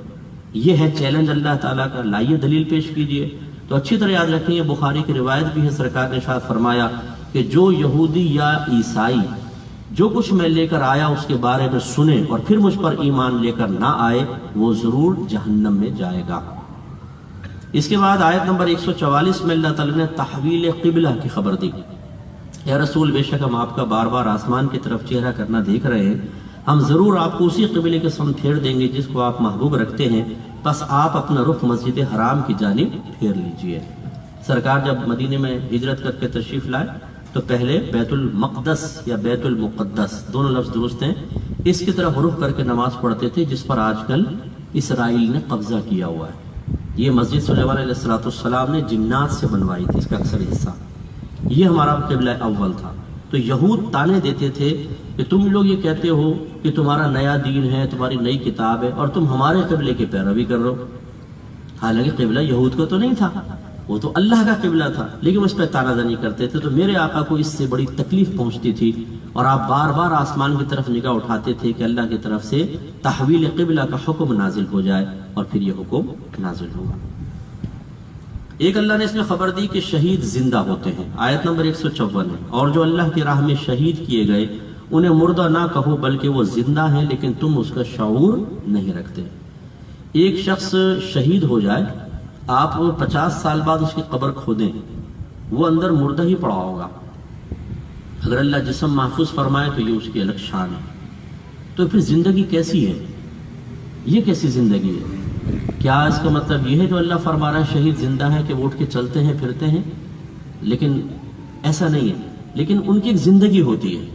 یہ ہے چیلنج اللہ تعالیٰ کا، لائیے دلیل پیش کیجئے. تو اچھی طرح یاد رکھیں، یہ بخاری کی روایت بھی ہے، سرکار نے ارشاد فرمایا کہ جو یہودی یا عیسائی جو کچھ میں لے کر آیا اس کے بارے میں سنے اور پھر مجھ پر ایمان لے کر نہ آئے وہ ضرور جہنم میں جائے گا. اس کے بعد آیت نمبر 144 میں اللہ تعالیٰ نے تحویل قبلہ کی خبر دی. یا رسول بے شک ہم آپ کا بار بار آسمان کی طرف چہرہ کرنا دیکھ رہے ہیں، ہم ضرور آپ کو اسی قبلے کے سمت پھیر دیں گے جس کو آپ محبوب رکھتے ہیں، بس آپ اپنا رخ مسجد حرام کی جانب پھیر لیجئے. سرکار جب مدینے میں ہجرت کر کے تشریف لائے تو پہلے بیت المقدس یا بیت المقدس دونوں لفظ درست ہیں، اس کی طرف رخ کر کے نماز پڑھتے تھے جس پر آج کل اسرائیل نے قبضہ کیا ہوا ہے. یہ مسجد سلیمان علیہ السلام نے جنات سے بنوائی تھی، اس کا اکثر حصہ. یہ ہمارا قبلہ اول تھا. تو یہود تانے دیتے تھے کہ تم لوگ یہ کہتے ہو کہ تمہارا نیا دین ہے، تمہاری نئی کتاب ہے، اور تم ہمارے قبلے کی پیروی کر رہے ہو. حالانکہ قبلہ یہود کو تو نہیں تھا، وہ تو اللہ کا قبلہ تھا، لیکن اس پہ تانا زنی کرتے تھے. تو میرے آقا کو اس سے بڑی تکلیف پہنچتی تھی اور آپ بار بار آسمان کی طرف نگاہ اٹھاتے تھے کہ اللہ کی طرف سے تحویل قبلہ کا حکم نازل ہو جائے، اور پھر یہ حکم نازل ہوا. ایک اللہ نے اس میں خبر دی کہ شہید زندہ ہوتے ہیں. آیت نمبر 154 ہے، اور جو اللہ کی راہ میں شہید کیے گئے انہیں مردہ نہ کہو بلکہ وہ زندہ ہیں، لیکن تم اس کا شعور نہیں رکھتے. ایک شخص شہید ہو جائے، آپ 50 سال بعد اس کی قبر کھودیں، وہ اندر مردہ ہی پڑا ہوگا. اگر اللہ جسم محفوظ فرمائے تو یہ اس کی الگ شان ہے. تو پھر زندگی کیسی ہے؟ یہ کیسی زندگی ہے؟ کیا اس کا مطلب یہ ہے جو اللہ فرما رہا ہے شہید زندہ ہے کہ وہ اٹھ کے چلتے ہیں پھرتے ہیں؟ لیکن ایسا نہیں ہے. لیکن ان کی ایک زندگی ہوتی ہے.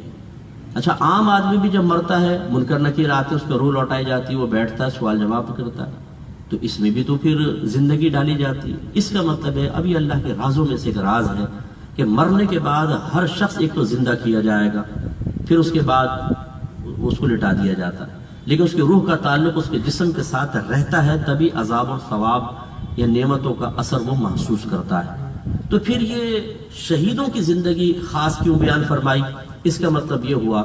اچھا، عام آدمی بھی جب مرتا ہے، منکر نکیر آتے اس پہ روح لوٹائی جاتی ہے، وہ بیٹھتا ہے سوال جواب کرتا ہے، تو اس میں بھی تو پھر زندگی ڈالی جاتی ہے. اس کا مطلب ہے ابھی اللہ کے رازوں میں سے ایک راز ہے کہ مرنے کے بعد ہر شخص ایک تو زندہ کیا جائے گا، پھر اس کے بعد اس کو لٹا دیا جاتا ہے، لیکن اس کی روح کا تعلق اس کے جسم کے ساتھ رہتا ہے، تبھی عذاب اور ثواب یا نعمتوں کا اثر وہ محسوس کرتا ہے. تو پھر یہ شہیدوں کی زندگی خاص کیوں بیان فرمائی؟ اس کا مطلب یہ ہوا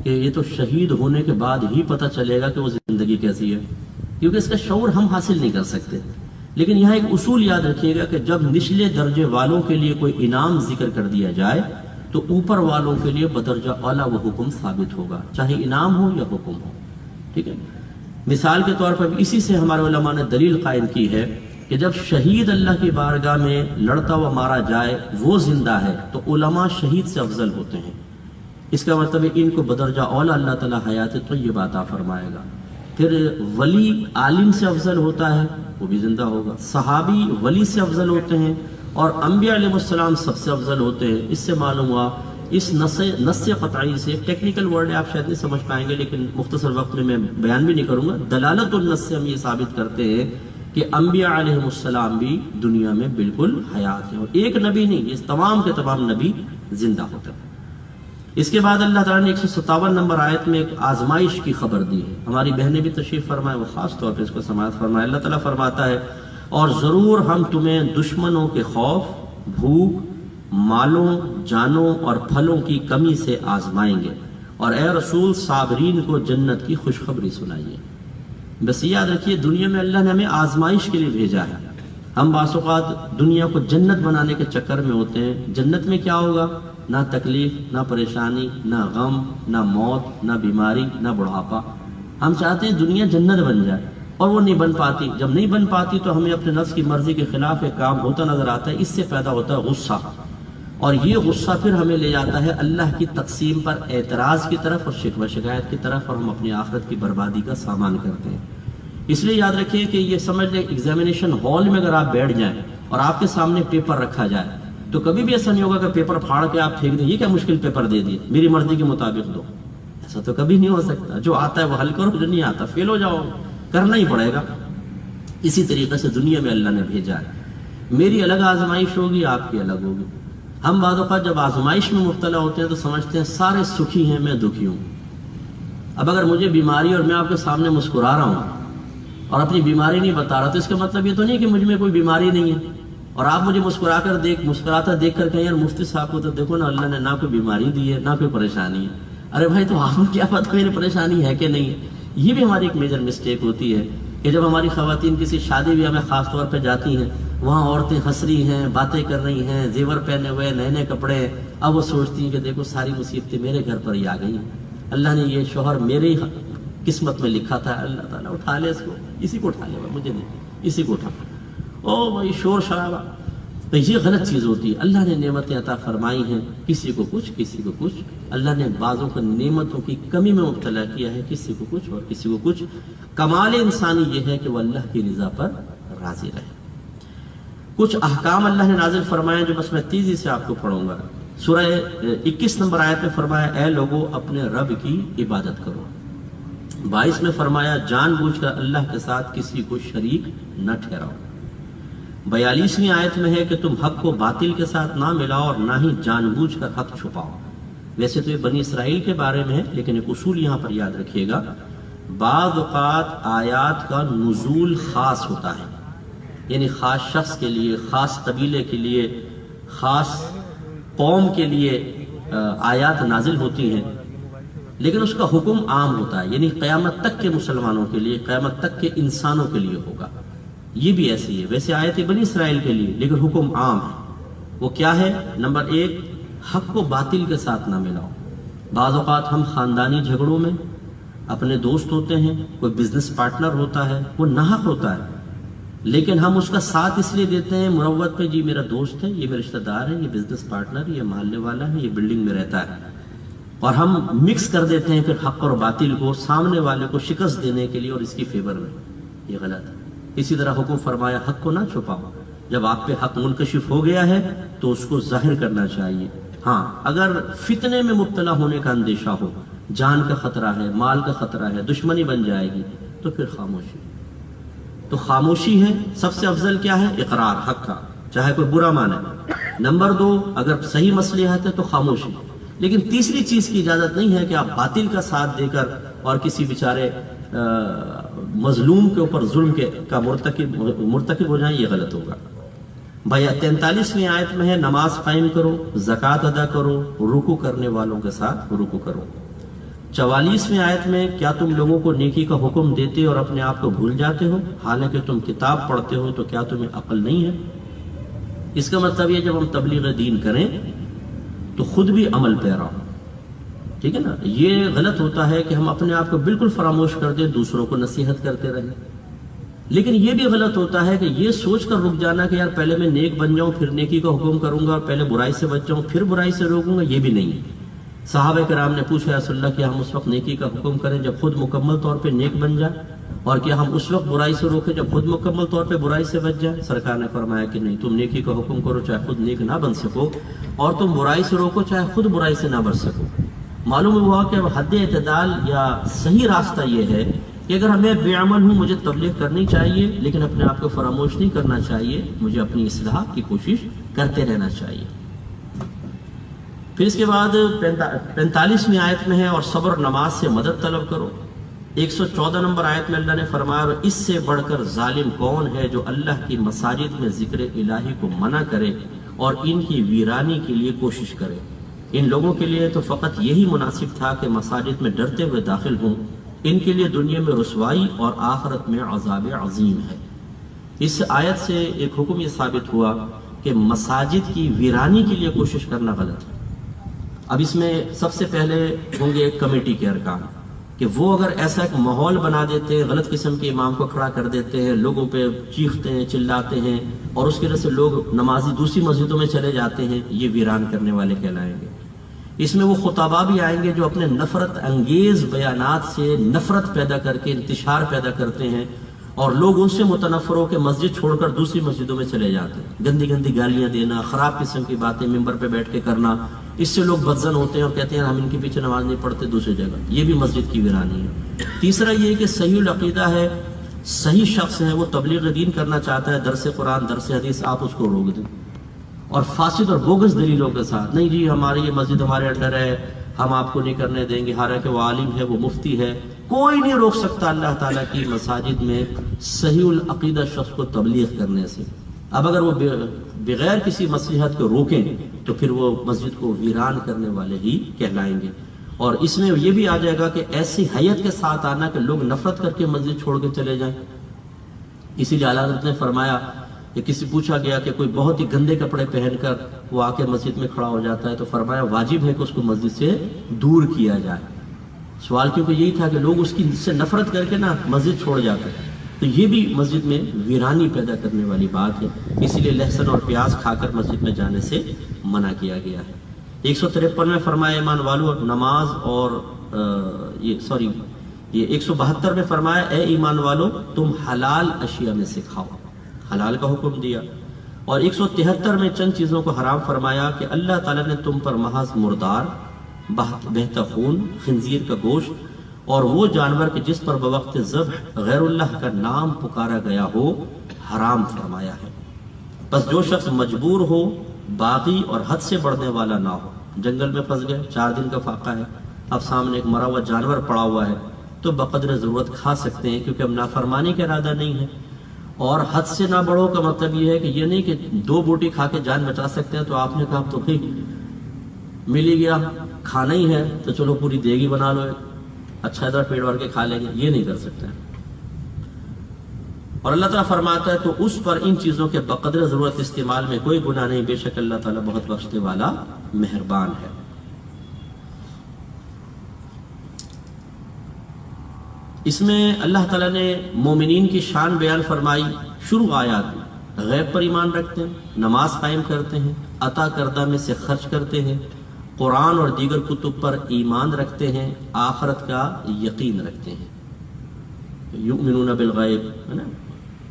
کہ یہ تو شہید ہونے کے بعد ہی پتہ چلے گا کہ وہ زندگی کیسی ہے، کیونکہ اس کا شعور ہم حاصل نہیں کر سکتے. لیکن یہاں ایک اصول یاد رکھیے گا کہ جب نچلے درجے والوں کے لیے کوئی انعام ذکر کر دیا جائے تو اوپر والوں کے لیے بدرجہ اعلیٰ وہ حکم ثابت ہوگا، چاہے انعام ہو یا حکم ہو. ٹھیک ہے. مثال کے طور پر اسی سے ہمارے علماء نے دلیل قائم کی ہے کہ جب شہید اللہ کی بارگاہ میں لڑتا ہوا مارا جائے وہ زندہ ہے تو علماء شہید سے افضل ہوتے ہیں. اس کا مطلب ہے ان کو بدرجہ اولا اللہ تعالیٰ حیات طیبہ عطا فرمائے گا. پھر ولی عالم سے افضل ہوتا ہے، وہ بھی زندہ ہوگا. صحابی ولی سے افضل ہوتے ہیں، اور انبیاء علیہ السلام سب سے افضل ہوتے ہیں. اس سے معلوم ہوا اس نص قطعی سے، ٹیکنیکل ورڈ ہے آپ شاید نہیں سمجھ پائیں گے لیکن مختصر وقت میں بیان بھی نہیں کروں گا، دلالت النص سے ہم یہ ثابت کرتے ہیں کہ انبیاء علیہ السلام بھی دنیا میں بالکل حیات ہیں، اور ایک نبی نہیں، یہ تمام کے تمام نبی زندہ ہوتے ہیں. اس کے بعد اللہ تعالیٰ نے 157 نمبر آیت میں ایک آزمائش کی خبر دی ہے. ہماری بہنیں بھی تشریف فرمائے، وہ خاص طور پہ اس کو سماعت فرمائے. اللہ تعالیٰ فرماتا ہے، اور ضرور ہم تمہیں دشمنوں کے خوف، بھوک، مالوں، جانوں اور پھلوں کی کمی سے آزمائیں گے، اور اے رسول صابرین کو جنت کی خوشخبری سنائیے. بس یاد رکھیے دنیا میں اللہ نے ہمیں آزمائش کے لیے بھیجا ہے. ہم بعض اوقات دنیا کو جنت بنانے کے چکر میں ہوتے ہیں. جنت میں کیا ہوگا؟ نہ تکلیف، نہ پریشانی، نہ غم، نہ موت، نہ بیماری، نہ بڑھاپا. ہم چاہتے ہیں دنیا جنت بن جائے، اور وہ نہیں بن پاتی. جب نہیں بن پاتی تو ہمیں اپنے نفس کی مرضی کے خلاف ایک کام ہوتا نظر آتا ہے. اس سے پیدا ہوتا ہے غصہ، اور یہ غصہ پھر ہمیں لے جاتا ہے اللہ کی تقسیم پر اعتراض کی طرف اور شکوہ شکایت کی طرف، اور ہم اپنی آخرت کی بربادی کا سامان کرتے ہیں. اس لیے یاد رکھیں کہ یہ سمجھ لیں ایگزامینیشن ہال میں اگر آپ بیٹھ جائیں اور آپ کے سامنے پیپر رکھا جائے تو کبھی بھی ایسا نہیں ہوگا کہ پیپر پھاڑ کے آپ پھینک دیں، یہ کیا مشکل پیپر دے دیے، میری مرضی کے مطابق دو. ایسا تو کبھی نہیں ہو سکتا. جو آتا ہے وہ حل کرو، جو نہیں آتا فیل ہو جاؤ، کرنا ہی پڑے گا. اسی طریقے سے دنیا میں اللہ نے بھیجا ہے. میری الگ آزمائش ہوگی، آپ کی الگ ہوگی. ہم بعض اوقات جب آزمائش میں مبتلا ہوتے ہیں تو سمجھتے ہیں سارے سکھی ہیں، میں دکھی ہوں. اب اگر مجھے بیماری اور میں آپ کے سامنے مسکرا رہا ہوں اور اپنی بیماری نہیں بتا رہا تو اس کا مطلب یہ تو نہیں کہ مجھ میں کوئی بیماری نہیں ہے. اور آپ مجھے مسکراتا دیکھ کر کہیں یار مفتی صاحب کو تو دیکھو نا اللہ نے نہ کوئی بیماری دی ہے نہ کوئی پریشانی ہے. ارے بھائی تو آپ کو کیا پتہ میری پریشانی ہے کہ نہیں ہے. یہ بھی ہماری ایک میجر مسٹیک ہوتی ہے کہ جب ہماری خواتین کسی شادی بیاہ میں خاص طور پہ جاتی ہیں، وہاں عورتیں ہنس رہی ہیں، باتیں کر رہی ہیں، زیور پہنے ہوئے، نئے نئے کپڑے، اب وہ سوچتی ہیں کہ دیکھو ساری مصیبتیں میرے گھر پر ہی آ گئی ہیں. اللہ نے یہ شوہر میرے قسمت میں لکھا تھا، اللہ تعالیٰ اٹھا لے اس کو، اسی کو اٹھا لے، مجھے نہیں، اسی کو اٹھا. او بھائی شور شرابہ، تو یہ غلط چیز ہوتی ہے۔ اللہ نے نعمتیں عطا فرمائی ہیں، کسی کو کچھ کسی کو کچھ، اللہ نے بعضوں کو نعمتوں کی کمی میں مبتلا کیا ہے، کسی کو کچھ اور کسی کو کچھ۔ کمال انسانی یہ ہے کہ وہ اللہ کی رضا پر راضی رہے۔ کچھ احکام اللہ نے نازل فرمائے جو بس میں تیزی سے آپ کو پڑھوں گا۔ سورہ 21 نمبر آیت میں فرمایا اے لوگو اپنے رب کی عبادت کرو۔ 22 میں فرمایا جان بوجھ کر اللہ کے ساتھ کسی کو شریک نہ ٹھہراؤ۔ 42ویں آیت میں ہے کہ تم حق کو باطل کے ساتھ نہ ملاؤ اور نہ ہی جان بوجھ کر حق چھپاؤ۔ ویسے تو یہ بنی اسرائیل کے بارے میں ہے، لیکن ایک اصول یہاں پر یاد رکھیے گا، بعض اوقات آیات کا نزول خاص ہوتا ہے، یعنی خاص شخص کے لیے، خاص قبیلے کے لیے، خاص قوم کے لیے آیات نازل ہوتی ہیں، لیکن اس کا حکم عام ہوتا ہے، یعنی قیامت تک کے مسلمانوں کے لیے، قیامت تک کے انسانوں کے لیے ہوگا۔ یہ بھی ایسی ہے، ویسے آیت بنی اسرائیل کے لیے، لیکن حکم عام ہے۔ وہ کیا ہے؟ نمبر 1، حق کو باطل کے ساتھ نہ ملاؤ۔ بعض اوقات ہم خاندانی جھگڑوں میں اپنے دوست ہوتے ہیں، کوئی بزنس پارٹنر ہوتا ہے، وہ ناحق ہوتا ہے، لیکن ہم اس کا ساتھ اس لیے دیتے ہیں مروت پہ، جی میرا دوست ہے، یہ میرا رشتہ دار ہے، یہ بزنس پارٹنر، یہ محلے والا ہے، یہ بلڈنگ میں رہتا ہے، اور ہم مکس کر دیتے ہیں پھر حق اور باطل کو سامنے والے کو شکست دینے کے لیے اور اس کی فیور میں۔ یہ غلط ہے۔ اسی طرح حکم فرمایا حق کو نہ چھپاؤ۔ جب آپ پہ حق منکشف ہو گیا ہے تو اس کو ظاہر کرنا چاہیے۔ ہاں، اگر فتنے میں مبتلا ہونے کا اندیشہ ہو، جان کا خطرہ ہے، مال کا خطرہ ہے، دشمنی بن جائے گی، تو پھر خاموشی۔ تو خاموشی ہے، سب سے افضل کیا ہے؟ اقرار حق کا، چاہے کوئی برا مانے۔ نمبر 2، اگر صحیح مصلحت ہے تو خاموشی۔ لیکن تیسری چیز کی اجازت نہیں ہے کہ آپ باطل کا ساتھ دے کر اور کسی بیچارے مظلوم کے اوپر ظلم کا مرتکب ہو جائیں، یہ غلط ہوگا۔ 43ویں آیت میں ہے نماز قائم کرو، زکوٰۃ ادا کرو، رکوع کرنے والوں کے ساتھ رکوع کرو۔ 44ویں آیت میں کیا تم لوگوں کو نیکی کا حکم دیتے اور اپنے آپ کو بھول جاتے ہو، حالانکہ تم کتاب پڑھتے ہو، تو کیا تمہیں عقل نہیں ہے؟ اس کا مطلب یہ جب ہم تبلیغ دین کریں تو خود بھی عمل پیرا ہو، ٹھیک ہے نا؟ یہ غلط ہوتا ہے کہ ہم اپنے آپ کو بالکل فراموش کر دیں، دوسروں کو نصیحت کرتے رہیں۔ لیکن یہ بھی غلط ہوتا ہے کہ یہ سوچ کر رک جانا کہ یار پہلے میں نیک بن جاؤں پھر نیکی کا حکم کروں گا، پہلے برائی سے بچ جاؤں پھر برائی سے روکوں گا، یہ بھی نہیں ہے۔ صحابہ کرام نے پوچھا رسول اللہ کہ ہم اس وقت نیکی کا حکم کریں جب خود مکمل طور پہ نیک بن جائے، اور کیا ہم اس وقت برائی سے روکیں جب خود مکمل طور پہ برائی سے بچ جائے؟ سرکار نے فرمایا کہ نہیں، تم نیکی کا حکم کرو چاہے خود نیک نہ بن سکو، اور تم برائی سے روکو چاہے خود برائی سے نہ بچ سکو۔ معلوم ہوا کہ حد اعتدال یا صحیح راستہ یہ ہے کہ اگر میں بے عمل ہوں، مجھے تبلیغ کرنی چاہیے، لیکن اپنے آپ کو فراموش نہیں کرنا چاہیے، مجھے اپنی اصلاح کی کوشش کرتے رہنا چاہیے۔ پھر اس کے بعد 45ویں آیت میں ہے اور صبر نماز سے مدد طلب کرو۔ 114 نمبر آیت میں اللہ نے فرمایا اور اس سے بڑھ کر ظالم کون ہے جو اللہ کی مساجد میں ذکر الہی کو منع کرے اور ان کی ویرانی کے لیے کوشش کرے۔ ان لوگوں کے لیے تو فقط یہی مناسب تھا کہ مساجد میں ڈرتے ہوئے داخل ہوں، ان کے لیے دنیا میں رسوائی اور آخرت میں عذاب عظیم ہے۔ اس آیت سے ایک حکم یہ ثابت ہوا کہ مساجد کی ویرانی کے لیے کوشش کرنا غلط ہے۔ اب اس میں سب سے پہلے ہوں گے کمیٹی کے ارکان، کہ وہ اگر ایسا ایک ماحول بنا دیتے ہیں، غلط قسم کے امام کو کھڑا کر دیتے ہیں، لوگوں پہ چیختے ہیں، چلاتے ہیں، اور اس کی وجہ سے لوگ نمازی دوسری مسجدوں میں چلے جاتے ہیں، یہ ویران کرنے والے کہلائیں گے۔ اس میں وہ خطباء بھی آئیں گے جو اپنے نفرت انگیز بیانات سے نفرت پیدا کر کے انتشار پیدا کرتے ہیں، اور لوگ ان سے متنفر ہو کے مسجد چھوڑ کر دوسری مسجدوں میں چلے جاتے ہیں۔ گندی گندی گالیاں دینا، خراب قسم کی باتیں ممبر پہ بیٹھ کے کرنا، اس سے لوگ بدزن ہوتے ہیں اور کہتے ہیں ہم ان کے پیچھے نماز نہیں پڑھتے دوسری جگہ، یہ بھی مسجد کی ویرانی ہے۔ تیسرا یہ کہ صحیح العقیدہ ہے، صحیح شخص ہے، وہ تبلیغ دین کرنا چاہتا ہے، درس قرآن درس حدیث، آپ اس کو روک دیں، اور فاسد اور بوگس دلیلوں کے ساتھ نہیں جی ہماری یہ مسجد ہمارے انڈر ہے، ہم آپ کو نہیں کرنے دیں گے، حالانکہ وہ عالم ہے، وہ مفتی ہے، کوئی نہیں روک سکتا اللہ تعالیٰ کی مساجد میں صحیح العقیدہ شخص کو تبلیغ کرنے سے۔ اب اگر وہ بغیر کسی مصلحت کو روکیں تو پھر وہ مسجد کو ویران کرنے والے ہی کہلائیں گے۔ اور اس میں یہ بھی آ جائے گا کہ ایسی حیت کے ساتھ آنا کہ لوگ نفرت کر کے مسجد چھوڑ کے چلے جائیں۔ اسی لیے اعلیٰ حضرت نے فرمایا کہ کسی پوچھا گیا کہ کوئی بہت ہی گندے کپڑے پہن کر وہ آ کے مسجد میں کھڑا ہو جاتا ہے، تو فرمایا واجب ہے کہ اس کو مسجد سے دور کیا جائے۔ سوال کیونکہ یہی تھا کہ لوگ اس کی سے نفرت کر کے نا مسجد چھوڑ جاتے ہیں۔ تو یہ بھی مسجد میں ویرانی پیدا کرنے والی بات ہے، اسی لیے لہسن اور پیاز کھا کر مسجد میں جانے سے منع کیا گیا ہے۔ 153 میں فرمایا ایمان والو نماز اور یہ 172 میں فرمایا اے ایمان والو تم حلال اشیاء میں سے کھاؤ، حلال کا حکم دیا۔ اور 173 میں چند چیزوں کو حرام فرمایا کہ اللہ تعالیٰ نے تم پر محض مردار، بہتا خون، خنزیر کا گوشت اور وہ جانور کہ جس پر بوقت ذبح غیر اللہ کا نام پکارا گیا ہو حرام فرمایا ہے۔ بس جو شخص مجبور ہو، باغی اور حد سے بڑھنے والا نہ ہو، جنگل میں پھنس گئے، 4 دن کا فاقہ ہے، اب سامنے ایک مرا ہوا جانور پڑا ہوا ہے تو بقدر ضرورت کھا سکتے ہیں، کیونکہ اب نافرمانی کا ارادہ نہیں ہے۔ اور حد سے نہ بڑھو کا مطلب یہ ہے کہ یہ نہیں کہ 2 بوٹی کھا کے جان بچا سکتے ہیں، تو آپ نے کہا تو مل ہی گیا، کھانا ہی ہے تو چلو پوری دیگی بنا لو، اچھا ادھر پیٹ بھر کے کھا لیں گے، یہ نہیں کر سکتے۔ اور اللہ تعالیٰ فرماتا ہے تو اس پر ان چیزوں کے بقدر ضرورت استعمال میں کوئی گناہ نہیں، بے شک اللہ تعالیٰ بہت بخشنے والا مہربان ہے۔ اس میں اللہ تعالیٰ نے مومنین کی شان بیان فرمائی۔ شروع آیات میں غیب پر ایمان رکھتے ہیں، نماز قائم کرتے ہیں، عطا کردہ میں سے خرچ کرتے ہیں، قرآن اور دیگر کتب پر ایمان رکھتے ہیں، آخرت کا یقین رکھتے ہیں، یؤمنون بالغیب، ہے نا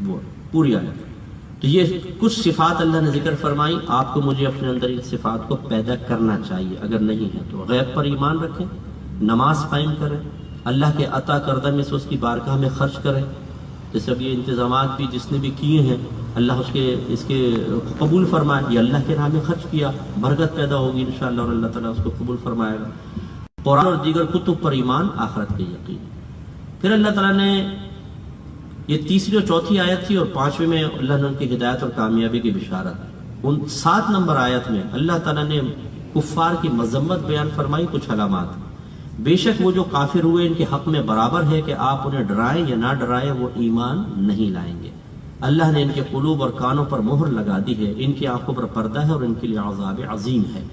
وہ پوری آیت۔ تو یہ کچھ صفات اللہ نے ذکر فرمائی، آپ کو مجھے اپنے اندر ان صفات کو پیدا کرنا چاہیے، اگر نہیں ہے تو غیب پر ایمان رکھیں، نماز قائم کریں، اللہ کے عطا کردہ میں سے اس کی بارگاہ میں خرچ کریں۔ جیسے اب یہ انتظامات بھی جس نے بھی کیے ہیں اللہ اس کے قبول فرمائے، یہ اللہ کے راہ میں خرچ کیا، برکت پیدا ہوگی انشاءاللہ اور اللہ تعالیٰ اس کو قبول فرمائے گا۔ قرآن اور دیگر کتب پر ایمان، آخرت کے یقین۔ پھر اللہ تعالیٰ نے یہ 3 اور 4 آیت تھی، اور 5ویں میں اللہ نے ان کی ہدایت اور کامیابی کی بشارت۔ ان 7 نمبر آیت میں اللہ تعالیٰ نے کفار کی مذمت بیان فرمائی، کچھ علامات۔ بے شک وہ جو کافر ہوئے ان کے حق میں برابر ہے کہ آپ انہیں ڈرائیں یا نہ ڈرائیں، وہ ایمان نہیں لائیں گے۔ اللہ نے ان کے قلوب اور کانوں پر مہر لگا دی ہے، ان کی آنکھوں پر پردہ ہے اور ان کے لیے عذاب عظیم ہے۔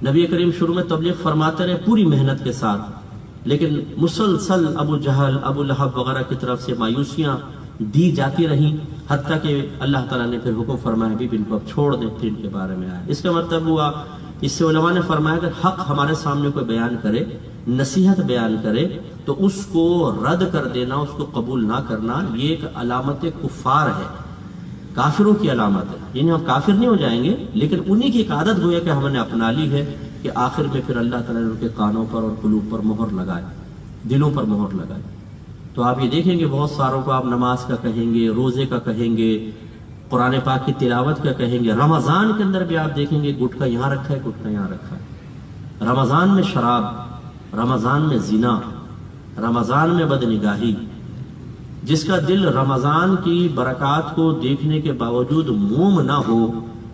نبی کریم شروع میں تبلیغ فرماتے رہے پوری محنت کے ساتھ، لیکن مسلسل ابو جہل، ابو لہب وغیرہ کی طرف سے مایوسیاں دی جاتی رہیں، حتیٰ کہ اللہ تعالیٰ نے پھر حکم فرمایا بھی ان کو اب چھوڑ دیں، پھر ان کے بارے میں آیا۔ اس کا مطلب ہوا، اس سے علماء نے فرمایا کہ حق ہمارے سامنے کوئی بیان کرے، نصیحت بیان کرے تو اس کو رد کر دینا، اس کو قبول نہ کرنا، یہ ایک علامت کفار ہے، کافروں کی علامت ہے۔ یعنی ہم کافر نہیں ہو جائیں گے، لیکن انہی کی ایک عادت گویا کہ ہم نے اپنا لی ہے کہ آخر میں پھر اللہ تعالیٰ نے ان کے کانوں پر اور قلوب پر مہر لگائے، دلوں پر مہر لگائے۔ تو آپ یہ دیکھیں گے بہت ساروں کو آپ نماز کا کہیں گے، روزے کا کہیں گے، قرآن پاک کی تلاوت کا کہیں گے، رمضان کے اندر بھی آپ دیکھیں گے گٹکا یہاں رکھا ہے، گٹکا یہاں رکھا ہے، رمضان میں شراب، رمضان میں زنا، رمضان میں بدنگاہی۔ جس کا دل رمضان کی برکات کو دیکھنے کے باوجود موم نہ ہو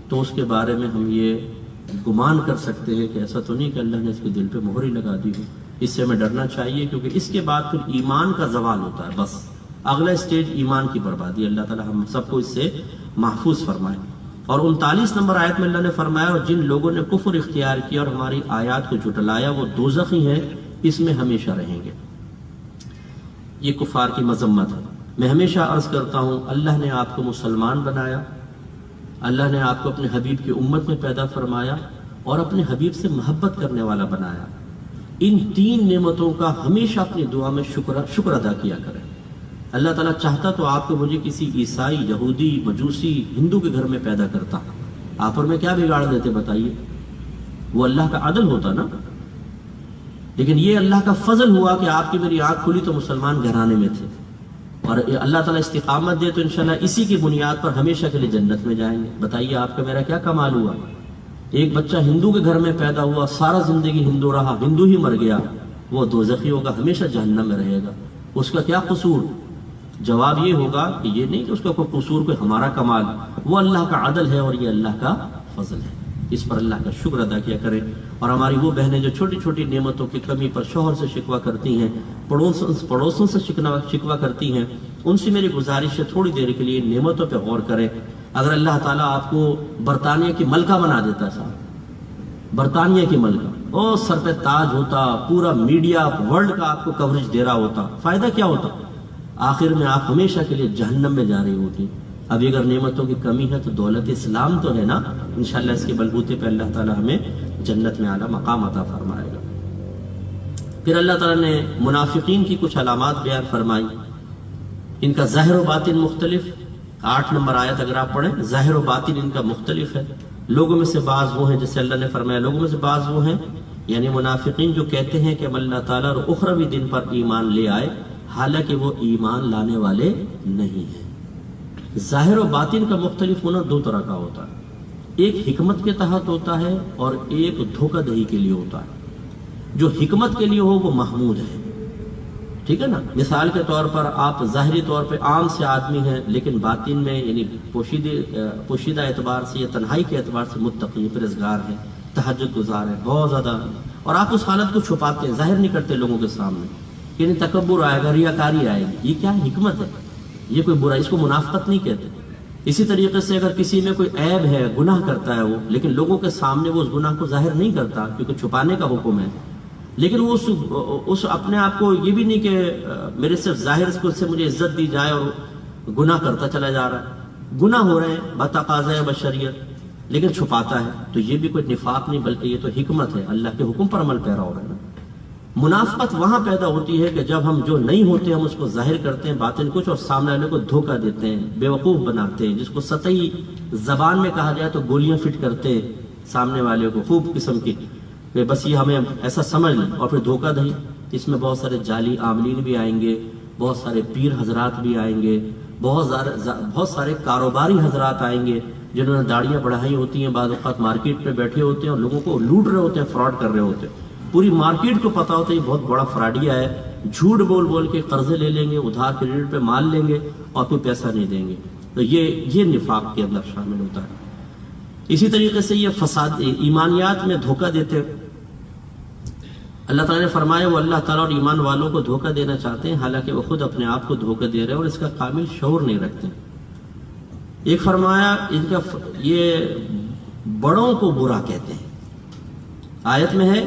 تو اس کے بارے میں ہم یہ گمان کر سکتے ہیں کہ ایسا تو نہیں کہ اللہ نے اس کے دل پہ مہر ہی لگا دی ہو۔ اس سے ہمیں ڈرنا چاہیے، کیونکہ اس کے بعد پھر ایمان کا زوال ہوتا ہے، بس اگلا سٹیج ایمان کی بربادی۔ اللہ تعالی ہم سب کو اس سے محفوظ فرمائے۔ اور 39 نمبر آیت میں اللہ نے فرمایا، اور جن لوگوں نے کفر اختیار کیا اور ہماری آیات کو جھٹلایا وہ دوزخی ہیں، اس میں ہمیشہ رہیں گے۔ یہ کفار کی مذمت ہے۔ میں ہمیشہ عرض کرتا ہوں، اللہ نے آپ کو مسلمان بنایا، اللہ نے آپ کو اپنے حبیب کی امت میں پیدا فرمایا اور اپنے حبیب سے محبت کرنے والا بنایا۔ ان 3 نعمتوں کا ہمیشہ اپنی دعا میں شکر ادا کیا کریں۔ اللہ تعالیٰ چاہتا تو آپ کو مجھے کسی عیسائی، یہودی، مجوسی، ہندو کے گھر میں پیدا کرتا، آپ اور میں کیا بگاڑ دیتے بتائیے؟ وہ اللہ کا عدل ہوتا نا۔ لیکن یہ اللہ کا فضل ہوا کہ آپ کی میری آنکھ کھلی تو مسلمان گھرانے میں تھے، اور اللہ تعالیٰ استقامت دے تو انشاءاللہ اسی کی بنیاد پر ہمیشہ کے لیے جنت میں جائیں گے۔ بتائیے آپ کا میرا کیا کمال ہوا؟ ایک بچہ ہندو کے گھر میں پیدا ہوا، سارا زندگی ہندو رہا، ہندو ہی مر گیا، وہ دوزخی ہوگا، ہمیشہ جہنم میں رہے گا۔ اس کا کیا قصور؟ جواب یہ ہوگا کہ یہ نہیں کہ اس کا کوئی قصور، کوئی ہمارا کمال، وہ اللہ کا عدل ہے اور یہ اللہ کا فضل ہے۔ اس پر اللہ کا شکر ادا کیا کریں۔ اور ہماری وہ بہنیں جو چھوٹی چھوٹی نعمتوں کی کمی پر شوہر سے شکوہ کرتی ہیں، پڑوسوں سے شکوہ کرتی ہیں، ان سے میری گزارش ہے تھوڑی دیر کے لیے نعمتوں پہ غور کریں۔ اگر اللہ تعالیٰ آپ کو برطانیہ کی ملکہ بنا دیتا ہے، صاحب برطانیہ کی ملکہ، اور سر پہ تاج ہوتا، پورا میڈیا ورلڈ کا آپ کو کوریج دے رہا ہوتا، فائدہ کیا ہوتا؟ آخر میں آپ ہمیشہ کے لیے جہنم میں جا رہی ہوتی. ابھی اگر نعمتوں کی کمی ہے تو دولت اسلام تو ہے نا, انشاءاللہ اس کے بلبوتے پہ اللہ تعالی ہمیں جنت میں اعلیٰ مقام عطا فرمائے گا. پھر اللہ تعالیٰ نے منافقین کی کچھ علامات بیان فرمائی. ان کا ظاہر و باطن مختلف. 8 نمبر آیت اگر آپ پڑھیں, ظاہر و باطن ان کا مختلف ہے. لوگوں میں سے بعض وہ ہیں, جیسے اللہ نے فرمایا لوگوں میں سے بعض وہ ہیں, یعنی منافقین جو کہتے ہیں کہ ہم اللہ تعالیٰ اور اخروی دن پر ایمان لے آئے, حالانکہ وہ ایمان لانے والے نہیں ہیں. ظاہر و باطن کا مختلف ہونا 2 طرح کا ہوتا ہے. ایک حکمت کے تحت ہوتا ہے اور ایک دھوکہ دہی کے لیے ہوتا ہے. جو حکمت کے لیے ہو وہ محمود ہے, ٹھیک ہے نا. مثال کے طور پر آپ ظاہری طور پہ عام سے آدمی ہیں, لیکن باطن میں یعنی پوشیدہ اعتبار سے یا تنہائی کے اعتبار سے متقی پرہیزگار ہیں, تہجد گزار ہیں بہت زیادہ, اور آپ اس حالت کو چھپاتے ہیں, ظاہر نہیں کرتے لوگوں کے سامنے, یعنی تکبر آئے گا, ریاکاری آئے گی. یہ کیا حکمت ہے, یہ کوئی برا, اس کو منافقت نہیں کہتے. اسی طریقے سے اگر کسی میں کوئی عیب ہے, گناہ کرتا ہے وہ, لیکن لوگوں کے سامنے وہ اس گناہ کو ظاہر نہیں کرتا کیونکہ چھپانے کا حکم ہے, لیکن وہ اس اپنے آپ کو یہ بھی نہیں کہ میرے صرف ظاہر سے مجھے عزت دی جائے اور گناہ کرتا چلا جا رہا ہے. گناہ ہو رہے ہیں بتقاضۂ بشریت, لیکن چھپاتا ہے, تو یہ بھی کوئی نفاق نہیں بلکہ یہ تو حکمت ہے, اللہ کے حکم پر عمل پیرا ہو رہا ہے نا. منافقت وہاں پیدا ہوتی ہے کہ جب ہم جو نہیں ہوتے ہم اس کو ظاہر کرتے ہیں باطن کچھ, اور سامنے والے کو دھوکہ دیتے ہیں, بیوقوف بناتے ہیں, جس کو سطحی زبان میں کہا جائے تو گولیاں فٹ کرتے ہیں سامنے والے کو خوب قسم کی, کہ بس یہ ہمیں ایسا سمجھ لیں. اور پھر دھوکہ دہی, اس میں بہت سارے جعلی عاملین بھی آئیں گے, بہت سارے پیر حضرات بھی آئیں گے, بہت سارے کاروباری حضرات آئیں گے جنہوں نے داڑیاں بڑھائی ہوتی ہیں, بعض اوقات مارکیٹ پہ بیٹھے ہوتے ہیں اور لوگوں کو لوٹ رہے ہوتے ہیں, فراڈ کر رہے ہوتے ہیں. پوری مارکیٹ کو پتا ہوتا ہے یہ بہت بڑا فراڈیا ہے, جھوٹ بول بول کے قرضے لے لیں گے, ادھار کریڈٹ پہ مال لیں گے اور کوئی پیسہ نہیں دیں گے. تو یہ نفاق کے اندر شامل ہوتا ہے. اسی طریقے سے یہ فساد ایمانیات میں دھوکہ دیتے. اللہ تعالیٰ نے فرمایا وہ اللہ تعالیٰ اور ایمان والوں کو دھوکہ دینا چاہتے ہیں, حالانکہ وہ خود اپنے آپ کو دھوکہ دے رہے ہیں اور اس کا کامل شعور نہیں رکھتے. ایک فرمایا ان کا یہ بڑوں کو برا کہتے ہیں. آیت میں ہے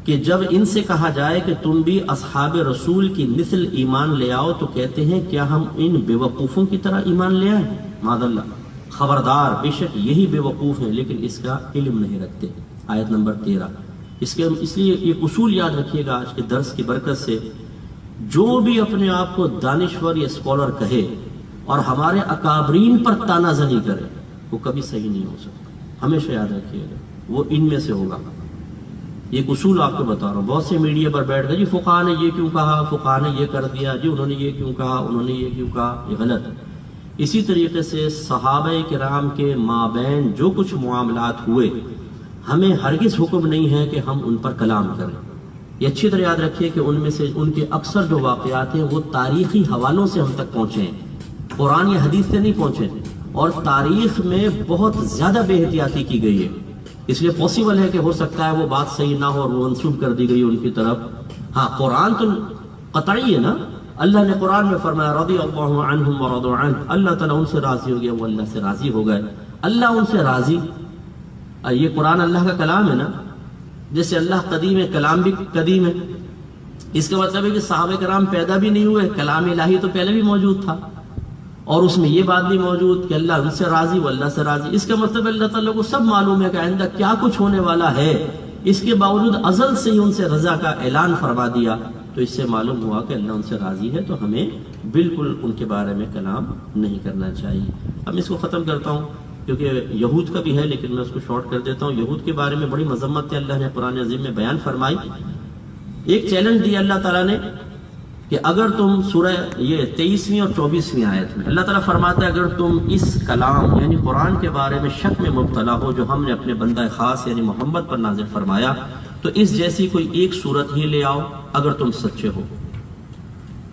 کہ جب ان سے کہا جائے کہ تم بھی اصحاب رسول کی مثل ایمان لے آؤ تو کہتے ہیں کیا ہم ان بے وقوفوں کی طرح ایمان لے آئیں. معاذ اللہ, خبردار, بے شک یہی بے وقوف ہیں لیکن اس کا علم نہیں رکھتے. آیت نمبر 13. اس لیے ایک اصول یاد رکھیے گا آج کے درس کی برکت سے, جو بھی اپنے آپ کو دانشور یا اسکالر کہے اور ہمارے اکابرین پر تانا زنی کرے وہ کبھی صحیح نہیں ہو سکتا. ہمیشہ یاد رکھیے گا وہ ان میں سے ہوگا. ایک اصول آپ کو بتا رہا ہوں. بہت سے میڈیا پر بیٹھ گئے جی فقہا نے یہ کیوں کہا, فقہا نے یہ کر دیا, جی انہوں نے یہ کیوں کہا, انہوں نے یہ کیوں کہا, یہ غلط ہے. اسی طریقے سے صحابہ کرام کے مابین جو کچھ معاملات ہوئے ہمیں ہرگز حکم نہیں ہے کہ ہم ان پر کلام کریں. یہ اچھی طرح یاد رکھیے کہ ان میں سے ان کے اکثر جو واقعات ہیں وہ تاریخی حوالوں سے ہم تک پہنچے ہیں, قرآن یا حدیث سے نہیں پہنچے, اور تاریخ میں بہت زیادہ بے احتیاطی کی گئی ہے. اس لیے پاسبل ہے کہ ہو سکتا ہے وہ بات صحیح نہ ہو اور وہ منسوب کر دی گئی ان کی طرف. ہاں قرآن تو قطعی ہے نا, اللہ نے قرآن میں فرمایا رضی اللہ عنہم ورضوا عنہ, اللہ تعالیٰ ان سے راضی ہو گیا, وہ اللہ سے راضی ہو گئے. اللہ ان سے راضی, یہ قرآن اللہ کا کلام ہے نا, جیسے اللہ قدیم ہے کلام بھی قدیم ہے. اس کا مطلب ہے کہ صحابہ کرام پیدا بھی نہیں ہوئے, کلام الہی تو پہلے بھی موجود تھا, اور اس میں یہ بات بھی موجود کہ اللہ ان سے راضی, وہ اللہ سے راضی. اس کا مطلب اللہ تعالیٰ کو سب معلوم ہے کہ آئندہ کیا کچھ ہونے والا ہے, اس کے باوجود ازل سے ہی ان سے رضا کا اعلان فرما دیا. تو اس سے معلوم ہوا کہ اللہ ان سے راضی ہے, تو ہمیں بالکل ان کے بارے میں کلام نہیں کرنا چاہیے. اب میں اس کو ختم کرتا ہوں کیونکہ یہود کا بھی ہے, لیکن میں اس کو شارٹ کر دیتا ہوں. یہود کے بارے میں بڑی مذمت ہے اللہ نے قرآن عظیم میں بیان فرمائی. ایک چیلنج دیا اللہ تعالیٰ نے کہ اگر تم سورہ یہ 23ویں اور 24ویں آیت میں اللہ تعالیٰ فرماتا ہے اگر تم اس کلام یعنی قرآن کے بارے میں شک میں مبتلا ہو جو ہم نے اپنے بندہ خاص یعنی محمد پر نازل فرمایا, تو اس جیسی کوئی ایک صورت ہی لے آؤ اگر تم سچے ہو.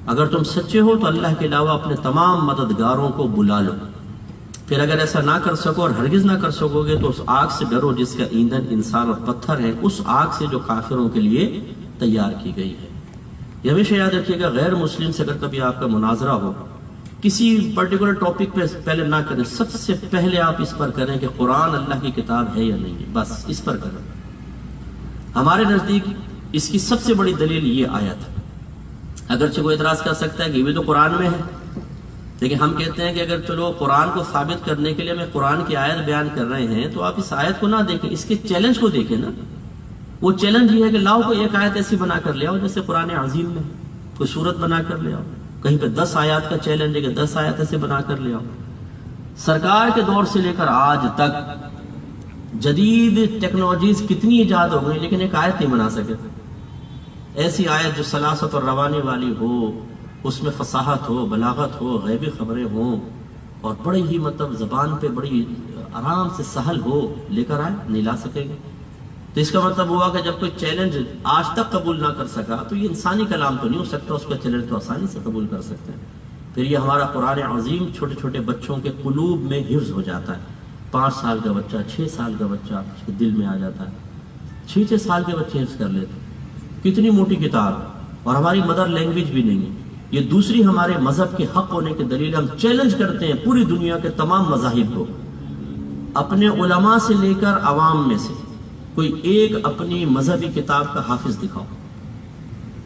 اگر تم سچے ہو تو اللہ کے علاوہ اپنے تمام مددگاروں کو بلا لو. پھر اگر ایسا نہ کر سکو اور ہرگز نہ کر سکو گے تو اس آگ سے ڈرو جس کا ایندھن انسان اور پتھر ہے, اس آگ سے جو کافروں کے لیے تیار کی گئی ہے. یہ ہمیشہ یاد رکھیے گا, غیر مسلم سے اگر کبھی آپ کا مناظرہ ہو کسی پرٹیکولر ٹاپک پہ پہلے نہ کریں, سب سے پہلے آپ اس پر کریں کہ قرآن اللہ کی کتاب ہے یا نہیں ہے, بس اس پر کریں. ہمارے نزدیک اس کی سب سے بڑی دلیل یہ آیت ہے. اگرچہ وہ اعتراض کر سکتا ہے کہ یہ بھی تو قرآن میں ہے، لیکن ہم کہتے ہیں کہ اگر چلو قرآن کو ثابت کرنے کے لیے ہمیں قرآن کی آیت بیان کر رہے ہیں تو آپ اس آیت کو نہ دیکھیں، اس کے چیلنج کو دیکھیں نا۔ وہ چیلنج یہ ہے کہ لاؤ کوئی ایک آیت ایسی بنا کر لے آؤ جیسے قرآن عظیم میں، کوئی صورت بنا کر لے آؤ، کہیں پہ 10 آیات کا چیلنج ہے کہ 10 آیات ایسے بنا کر لے آؤ۔ سرکار کے دور سے لے کر آج تک جدید ٹیکنالوجیز کتنی ایجاد ہو گئی لیکن ایک آیت نہیں بنا سکے، ایسی آیت جو سلاست اور روانی والی ہو، اس میں فصاحت ہو، بلاغت ہو، غیبی خبریں ہوں اور بڑی ہی مطلب زبان پہ بڑی آرام سے سہل ہو، لے کر آئے، نہیں لا سکے گے۔ تو اس کا مطلب ہوا کہ جب کوئی چیلنج آج تک قبول نہ کر سکا تو یہ انسانی کلام تو نہیں ہو سکتا، اس کا چیلنج تو آسانی سے قبول کر سکتے ہیں۔ پھر یہ ہمارا قرآن عظیم چھوٹے چھوٹے بچوں کے قلوب میں حفظ ہو جاتا ہے، 5 سال کا بچہ، 6 سال کا بچہ اس کے دل میں آ جاتا ہے، 6 سال کے بچے حفظ کر لیتے۔ کتنی موٹی کتاب، اور ہماری مدر لینگویج بھی نہیں ہے۔ یہ دوسری ہمارے مذہب کے حق ہونے کی دلیل، ہم چیلنج کرتے ہیں پوری دنیا کے تمام مذاہب کو، اپنے علماء سے لے کر عوام میں سے کوئی ایک اپنی مذہبی کتاب کا حافظ دکھاؤ،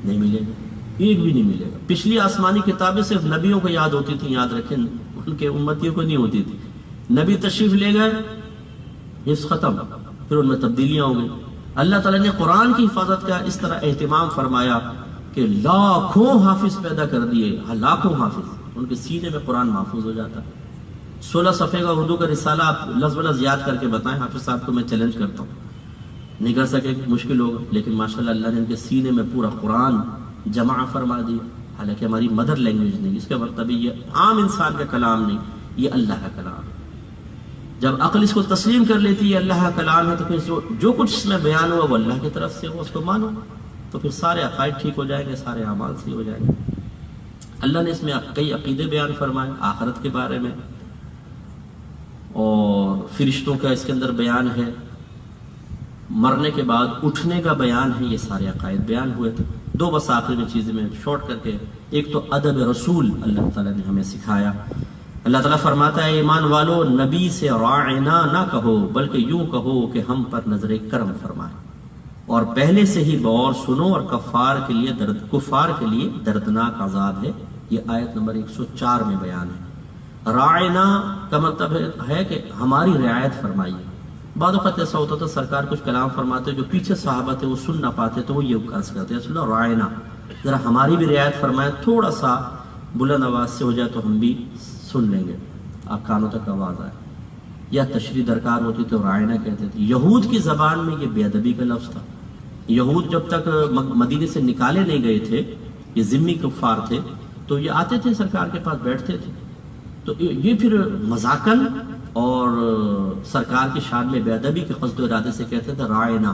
نہیں ملے گا، ایک بھی نہیں ملے گا۔ پچھلی آسمانی کتابیں صرف نبیوں کو یاد ہوتی تھیں، یاد رکھیں، ان کے امتیوں کو نہیں ہوتی تھی۔ نبی تشریف لے گئے، حفظ ختم، پھر ان میں تبدیلیاں ہو گئی۔ اللہ تعالیٰ نے قرآن کی حفاظت کا اس طرح اہتمام فرمایا کہ لاکھوں حافظ پیدا کر دیے، لاکھوں حافظ، ان کے سینے میں قرآن محفوظ ہو جاتا ہے۔ 16 صفحے کا اردو کا رسالہ آپ لفظ بلفظ یاد کر کے بتائیں، حافظ صاحب کو میں چیلنج کرتا ہوں، نہیں کر سکے مشکل ہوگا، لیکن ماشاءاللہ اللہ نے ان کے سینے میں پورا قرآن جمع فرما دیا، حالانکہ ہماری مدر لینگویج نہیں، اس کا مطلب یہ عام انسان کا کلام نہیں، یہ اللہ کا کلام ہے۔ جب عقل اس کو تسلیم کر لیتی ہے اللہ کا کلام ہے تو پھر جو کچھ اس میں بیان ہوا وہ اللہ کی طرف سے ہو، اس کو مانو، تو پھر سارے عقائد ٹھیک ہو جائیں گے، سارے اعمال صحیح ہو جائیں گے۔ اللہ نے اس میں کئی عقیدے بیان فرمائے آخرت کے بارے میں، اور فرشتوں کا اس کے اندر بیان ہے، مرنے کے بعد اٹھنے کا بیان ہے، یہ سارے عقائد بیان ہوئے تھے۔ 2 بس آخری میں چیزیں میں شارٹ کر کے، ایک تو ادب رسول اللہ تعالیٰ نے ہمیں سکھایا۔ اللہ تعالیٰ فرماتا ہے ایمان والو، نبی سے راعنا نہ کہو بلکہ یوں کہو کہ ہم پر نظر کرم فرمائے، اور پہلے سے ہی بغور سنو، اور کفار کے لیے دردناک عذاب ہے۔ یہ آیت نمبر 104 میں بیان ہے۔ راعنا کا مطلب ہے کہ ہماری رعایت فرمائیے۔ بعض اوقات ایسا ہوتا تھا سرکار کچھ کلام فرماتے جو پیچھے صحابہ تھے وہ سن نہ پاتے تو وہ یہ عرض کرتے ہیں رسول اللہ راعنا، ذرا ہماری بھی رعایت فرمائے، تھوڑا سا بلند آواز سے ہو جائے تو ہم بھی سن لیں گے، آپ کانوں تک آواز آئے، یا تشریح درکار ہوتی تو راعنا کہتے تھے۔ یہود کی زبان میں یہ بے ادبی کا لفظ تھا۔ یہود جب تک مدینے سے نکالے نہیں گئے تھے، یہ ذمی کفار تھے، تو یہ آتے تھے سرکار کے پاس بیٹھتے تھے، تو یہ پھر مذاقن اور سرکار کی شان میں بے ادبی کے قصد و ارادے سے کہتے تھے راعنا۔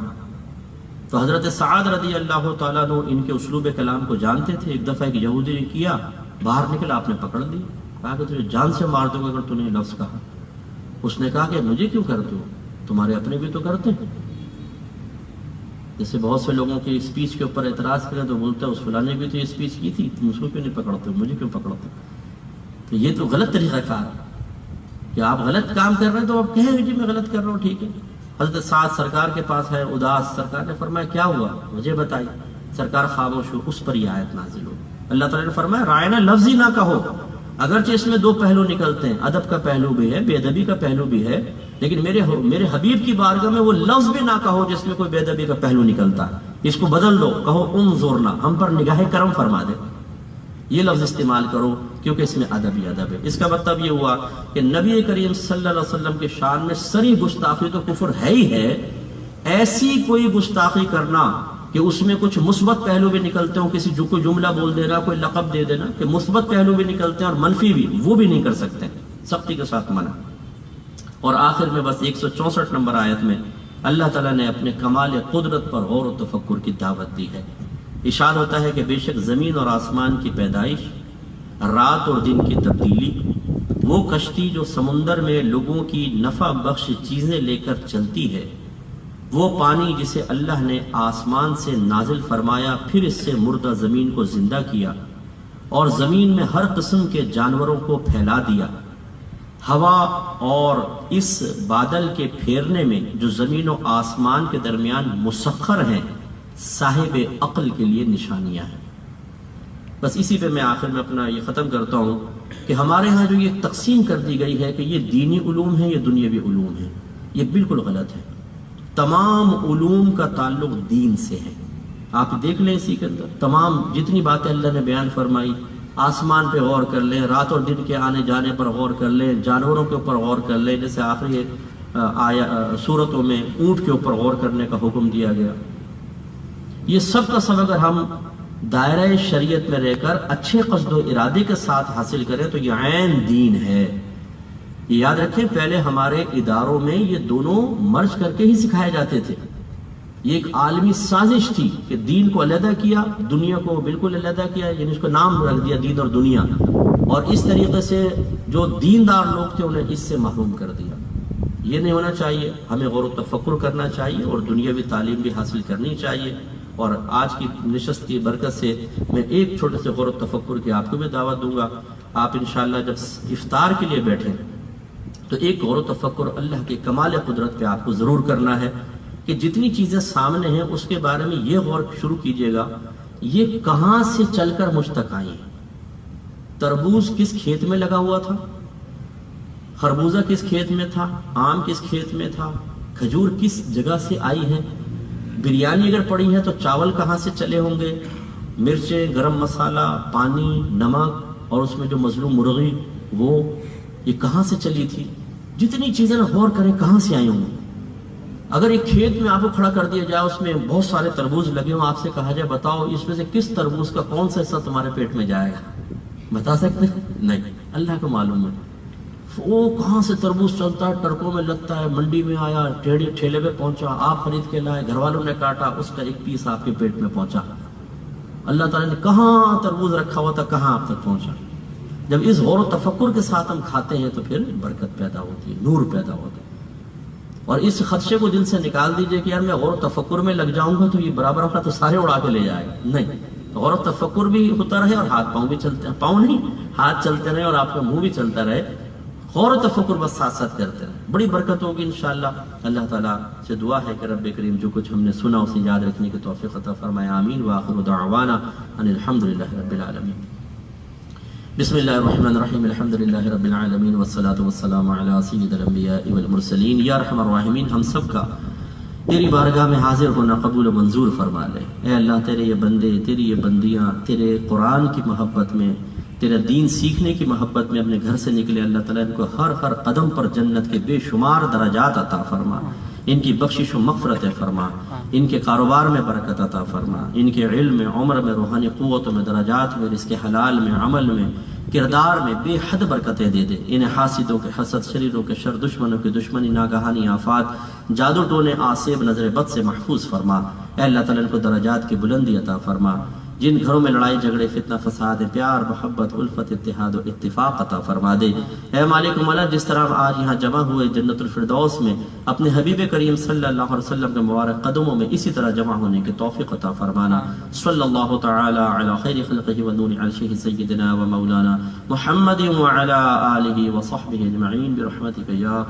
تو حضرت سعد رضی اللہ تعالیٰ عنہ ان کے اسلوب کلام کو جانتے تھے۔ ایک دفعہ ایک یہودی نے کیا، باہر نکلا، آپ نے پکڑ لی، کہا کہ تجھے جان سے مار دوں گا اگر تو نے لفظ کہا۔ اس نے کہا کہ مجھے کیوں کرتے ہو، تمہارے اپنے بھی تو کرتے ہیں۔ جیسے بہت سے لوگوں کی اسپیچ کے اوپر اعتراض کریں تو بولتا ہے اس فلاں نے بھی تو یہ اسپیچ کی تھی، تم اس کو کیوں نہیں پکڑتے، مجھے کیوں پکڑتے؟ تو یہ تو غلط طریقہ کار ہے کہ آپ غلط کام کر رہے ہیں تو آپ کہیں جی میں غلط کر رہا ہوں، ٹھیک ہے۔ حضرت سعد سرکار کے پاس ہے اداس، سرکار نے فرمایا کیا ہوا مجھے بتائی، سرکار خاموش ہو، اس پر یہ آیت نازل ہو۔ اللہ تعالیٰ نے فرمایا رائنا لفظ ہی نہ کہو، اگرچہ اس میں 2 پہلو نکلتے ہیں، ادب کا پہلو بھی ہے، بے ادبی کا پہلو بھی ہے، لیکن میرے حبیب کی بارگاہ میں وہ لفظ بھی نہ کہو جس میں کوئی بے ادبی کا پہلو نکلتا ہے، اس کو بدل دو، کہو انظرنا، ہم پر نگاہ کرم فرما دے، یہ لفظ استعمال کرو کیونکہ اس میں ادب ہی ادب ہے۔ اس کا مطلب یہ ہوا کہ نبی کریم صلی اللہ علیہ وسلم کے شان میں صریح گستاخی تو کفر ہے ہی ہے، ایسی کوئی گستاخی کرنا کہ اس میں کچھ مثبت پہلو بھی نکلتے ہوں، کسی جو کوئی جملہ بول دینا، کوئی لقب دے دینا کہ مثبت پہلو بھی نکلتے ہیں اور منفی بھی، وہ بھی نہیں کر سکتے، سختی کے ساتھ منع۔ اور آخر میں بس 164 نمبر آیت میں اللہ تعالیٰ نے اپنے کمال قدرت پر غور و تفکر کی دعوت دی ہے۔ ارشاد ہوتا ہے کہ بے شک زمین اور آسمان کی پیدائش، رات اور دن کی تبدیلی، وہ کشتی جو سمندر میں لوگوں کی نفع بخش چیزیں لے کر چلتی ہے، وہ پانی جسے اللہ نے آسمان سے نازل فرمایا پھر اس سے مردہ زمین کو زندہ کیا اور زمین میں ہر قسم کے جانوروں کو پھیلا دیا، ہوا اور اس بادل کے پھیرنے میں جو زمین و آسمان کے درمیان مسخر ہیں، صاحب عقل کے لیے نشانیاں ہیں۔ بس اسی پہ میں آخر میں اپنا یہ ختم کرتا ہوں کہ ہمارے ہاں جو یہ تقسیم کر دی گئی ہے کہ یہ دینی علوم ہے، یہ دنیاوی علوم ہے، یہ بالکل غلط ہے۔ تمام علوم کا تعلق دین سے ہے۔ آپ دیکھ لیں اسی کے اندر تمام جتنی باتیں اللہ نے بیان فرمائی، آسمان پہ غور کر لیں، رات اور دن کے آنے جانے پر غور کر لیں، جانوروں کے اوپر غور کر لیں، جیسے آخری صورتوں میں اونٹ کے اوپر غور کرنے کا حکم دیا گیا۔ یہ سب کا سب اگر ہم دائرہ شریعت میں رہ کر اچھے قصد و ارادے کے ساتھ حاصل کریں تو یہ عین دین ہے۔ یہ یاد رکھیں پہلے ہمارے اداروں میں یہ دونوں مرج کر کے ہی سکھائے جاتے تھے۔ یہ ایک عالمی سازش تھی کہ دین کو علیحدہ کیا، دنیا کو بالکل علیحدہ کیا، یعنی اس کو نام رکھ دیا دین اور دنیا، اور اس طریقے سے جو دیندار لوگ تھے انہیں اس سے محروم کر دیا۔ یہ نہیں ہونا چاہیے، ہمیں غور و تفکر کرنا چاہیے اور دنیاوی تعلیم بھی حاصل کرنی چاہیے۔ اور آج کی نشست کی برکت سے میں ایک چھوٹے سے غور و تفکر کی آپ کو بھی دعوت دوں گا۔ آپ انشاءاللہ جب افطار کے لیے بیٹھیں تو ایک غور و تفکر اللہ کے کمال قدرت پہ آپ کو ضرور کرنا ہے کہ جتنی چیزیں سامنے ہیں اس کے بارے میں یہ غور شروع کیجئے گا یہ کہاں سے چل کر مجھ تک آئی ہیں۔ تربوز کس کھیت میں لگا ہوا تھا، خربوزہ کس کھیت میں تھا، آم کس کھیت میں تھا، کھجور کس جگہ سے آئی ہے، بریانی اگر پڑی ہے تو چاول کہاں سے چلے ہوں گے، مرچیں، گرم مسالہ، پانی، نمک، اور اس میں جو مظلوم مرغی وہ یہ کہاں سے چلی تھی۔ جتنی چیزیں غور کریں کہاں سے آئی ہوں گی۔ اگر ایک کھیت میں آپ کو کھڑا کر دیا جائے، اس میں بہت سارے تربوز لگے ہوں، آپ سے کہا جائے بتاؤ اس میں سے کس تربوز کا کون سا حصہ تمہارے پیٹ میں جائے گا، بتا سکتے ہیں؟ نہیں، اللہ کو معلوم ہے۔ وہ کہاں سے تربوز چلتا ہے، ٹرکوں میں لگتا ہے، منڈی میں آیا، ٹھیلے پہ پہنچا، آپ خرید کے لائے، گھر والوں نے کاٹا، اس کا ایک پیس آپ کے پیٹ میں پہنچا۔ اللہ تعالیٰ نے کہاں تربوز رکھا ہوا تھا، کہاں آپ تک پہنچا۔ جب اس غور و تفکر کے ساتھ ہم کھاتے ہیں تو پھر برکت پیدا ہوتی ہے، نور پیدا ہوتا ہے۔ اور اس خدشے کو دل سے نکال دیجئے کہ یار میں غور و تفکر میں لگ جاؤں گا تو یہ برابر ہوگا تو سارے اڑا کے لے جائے گا۔ نہیں، غور و تفکر بھی ہوتا رہے اور ہاتھ پاؤں بھی چلتے ہیں، پاؤں نہیں ہاتھ چلتے رہے اور آپ کا منہ بھی چلتا رہے، غور و تفکر بس ساتھ ساتھ کرتے رہے، بڑی برکت ہوگی انشاءاللہ۔ اللہ تعالیٰ سے دعا ہے کہ رب کریم جو کچھ ہم نے سنا اسے یاد رکھنے کی توفیق عطا فرمائے، آمین۔ وآخر دعوانا ان الحمدللہ رب العالمین۔ بسم اللہ الرحمن الرحیم، الحمدللہ رب العالمین والصلاة والسلام علی سید الانبیاء والمرسلین۔ یا ارحم الراحمین، ہم سب کا تیری بارگاہ میں حاضر ہونا قبول و منظور فرما لے۔ اے اللہ تیرے یہ بندے، تیری یہ بندیاں تیرے قرآن کی محبت میں، تیرا دین سیکھنے کی محبت میں اپنے گھر سے نکلے، اللہ تعالیٰ ان کو ہر قدم پر جنت کے بے شمار درجات عطا فرما، ان کی بخشش و مغفرت فرما، ان کے کاروبار میں برکت عطا فرما، ان کے علم میں، عمر میں، روحانی قوتوں میں، درجات میں، رزق حلال میں، عمل میں، کردار میں بے حد برکتیں دے دے۔ انہیں حاسدوں کے حسد، شریروں کے شر، دشمنوں کی دشمنی، ناگہانی آفات، جادو ٹونے، آصیب، نظر بد سے محفوظ فرما۔ اے اللہ تعالیٰ ان کو درجات کی بلندی عطا فرما۔ جن گھروں میں لڑائی جھگڑے، فتنہ فساد، پیار محبت، الفت، اتحاد و اتفاق عطا فرما دے۔ اے مالک مولا، جس طرح ہم آج یہاں جمع ہوئے جنت الفردوس میں اپنے حبیب کریم صلی اللہ علیہ وسلم کے مبارک قدموں میں اسی طرح جمع ہونے کی توفیق عطا فرمانا۔ صلی اللہ تعالی علی خیر خلقہ و نور عرشہ سیدنا و مولانا محمد وعلی آلہ و صحبہ اجمعین برحمتک یا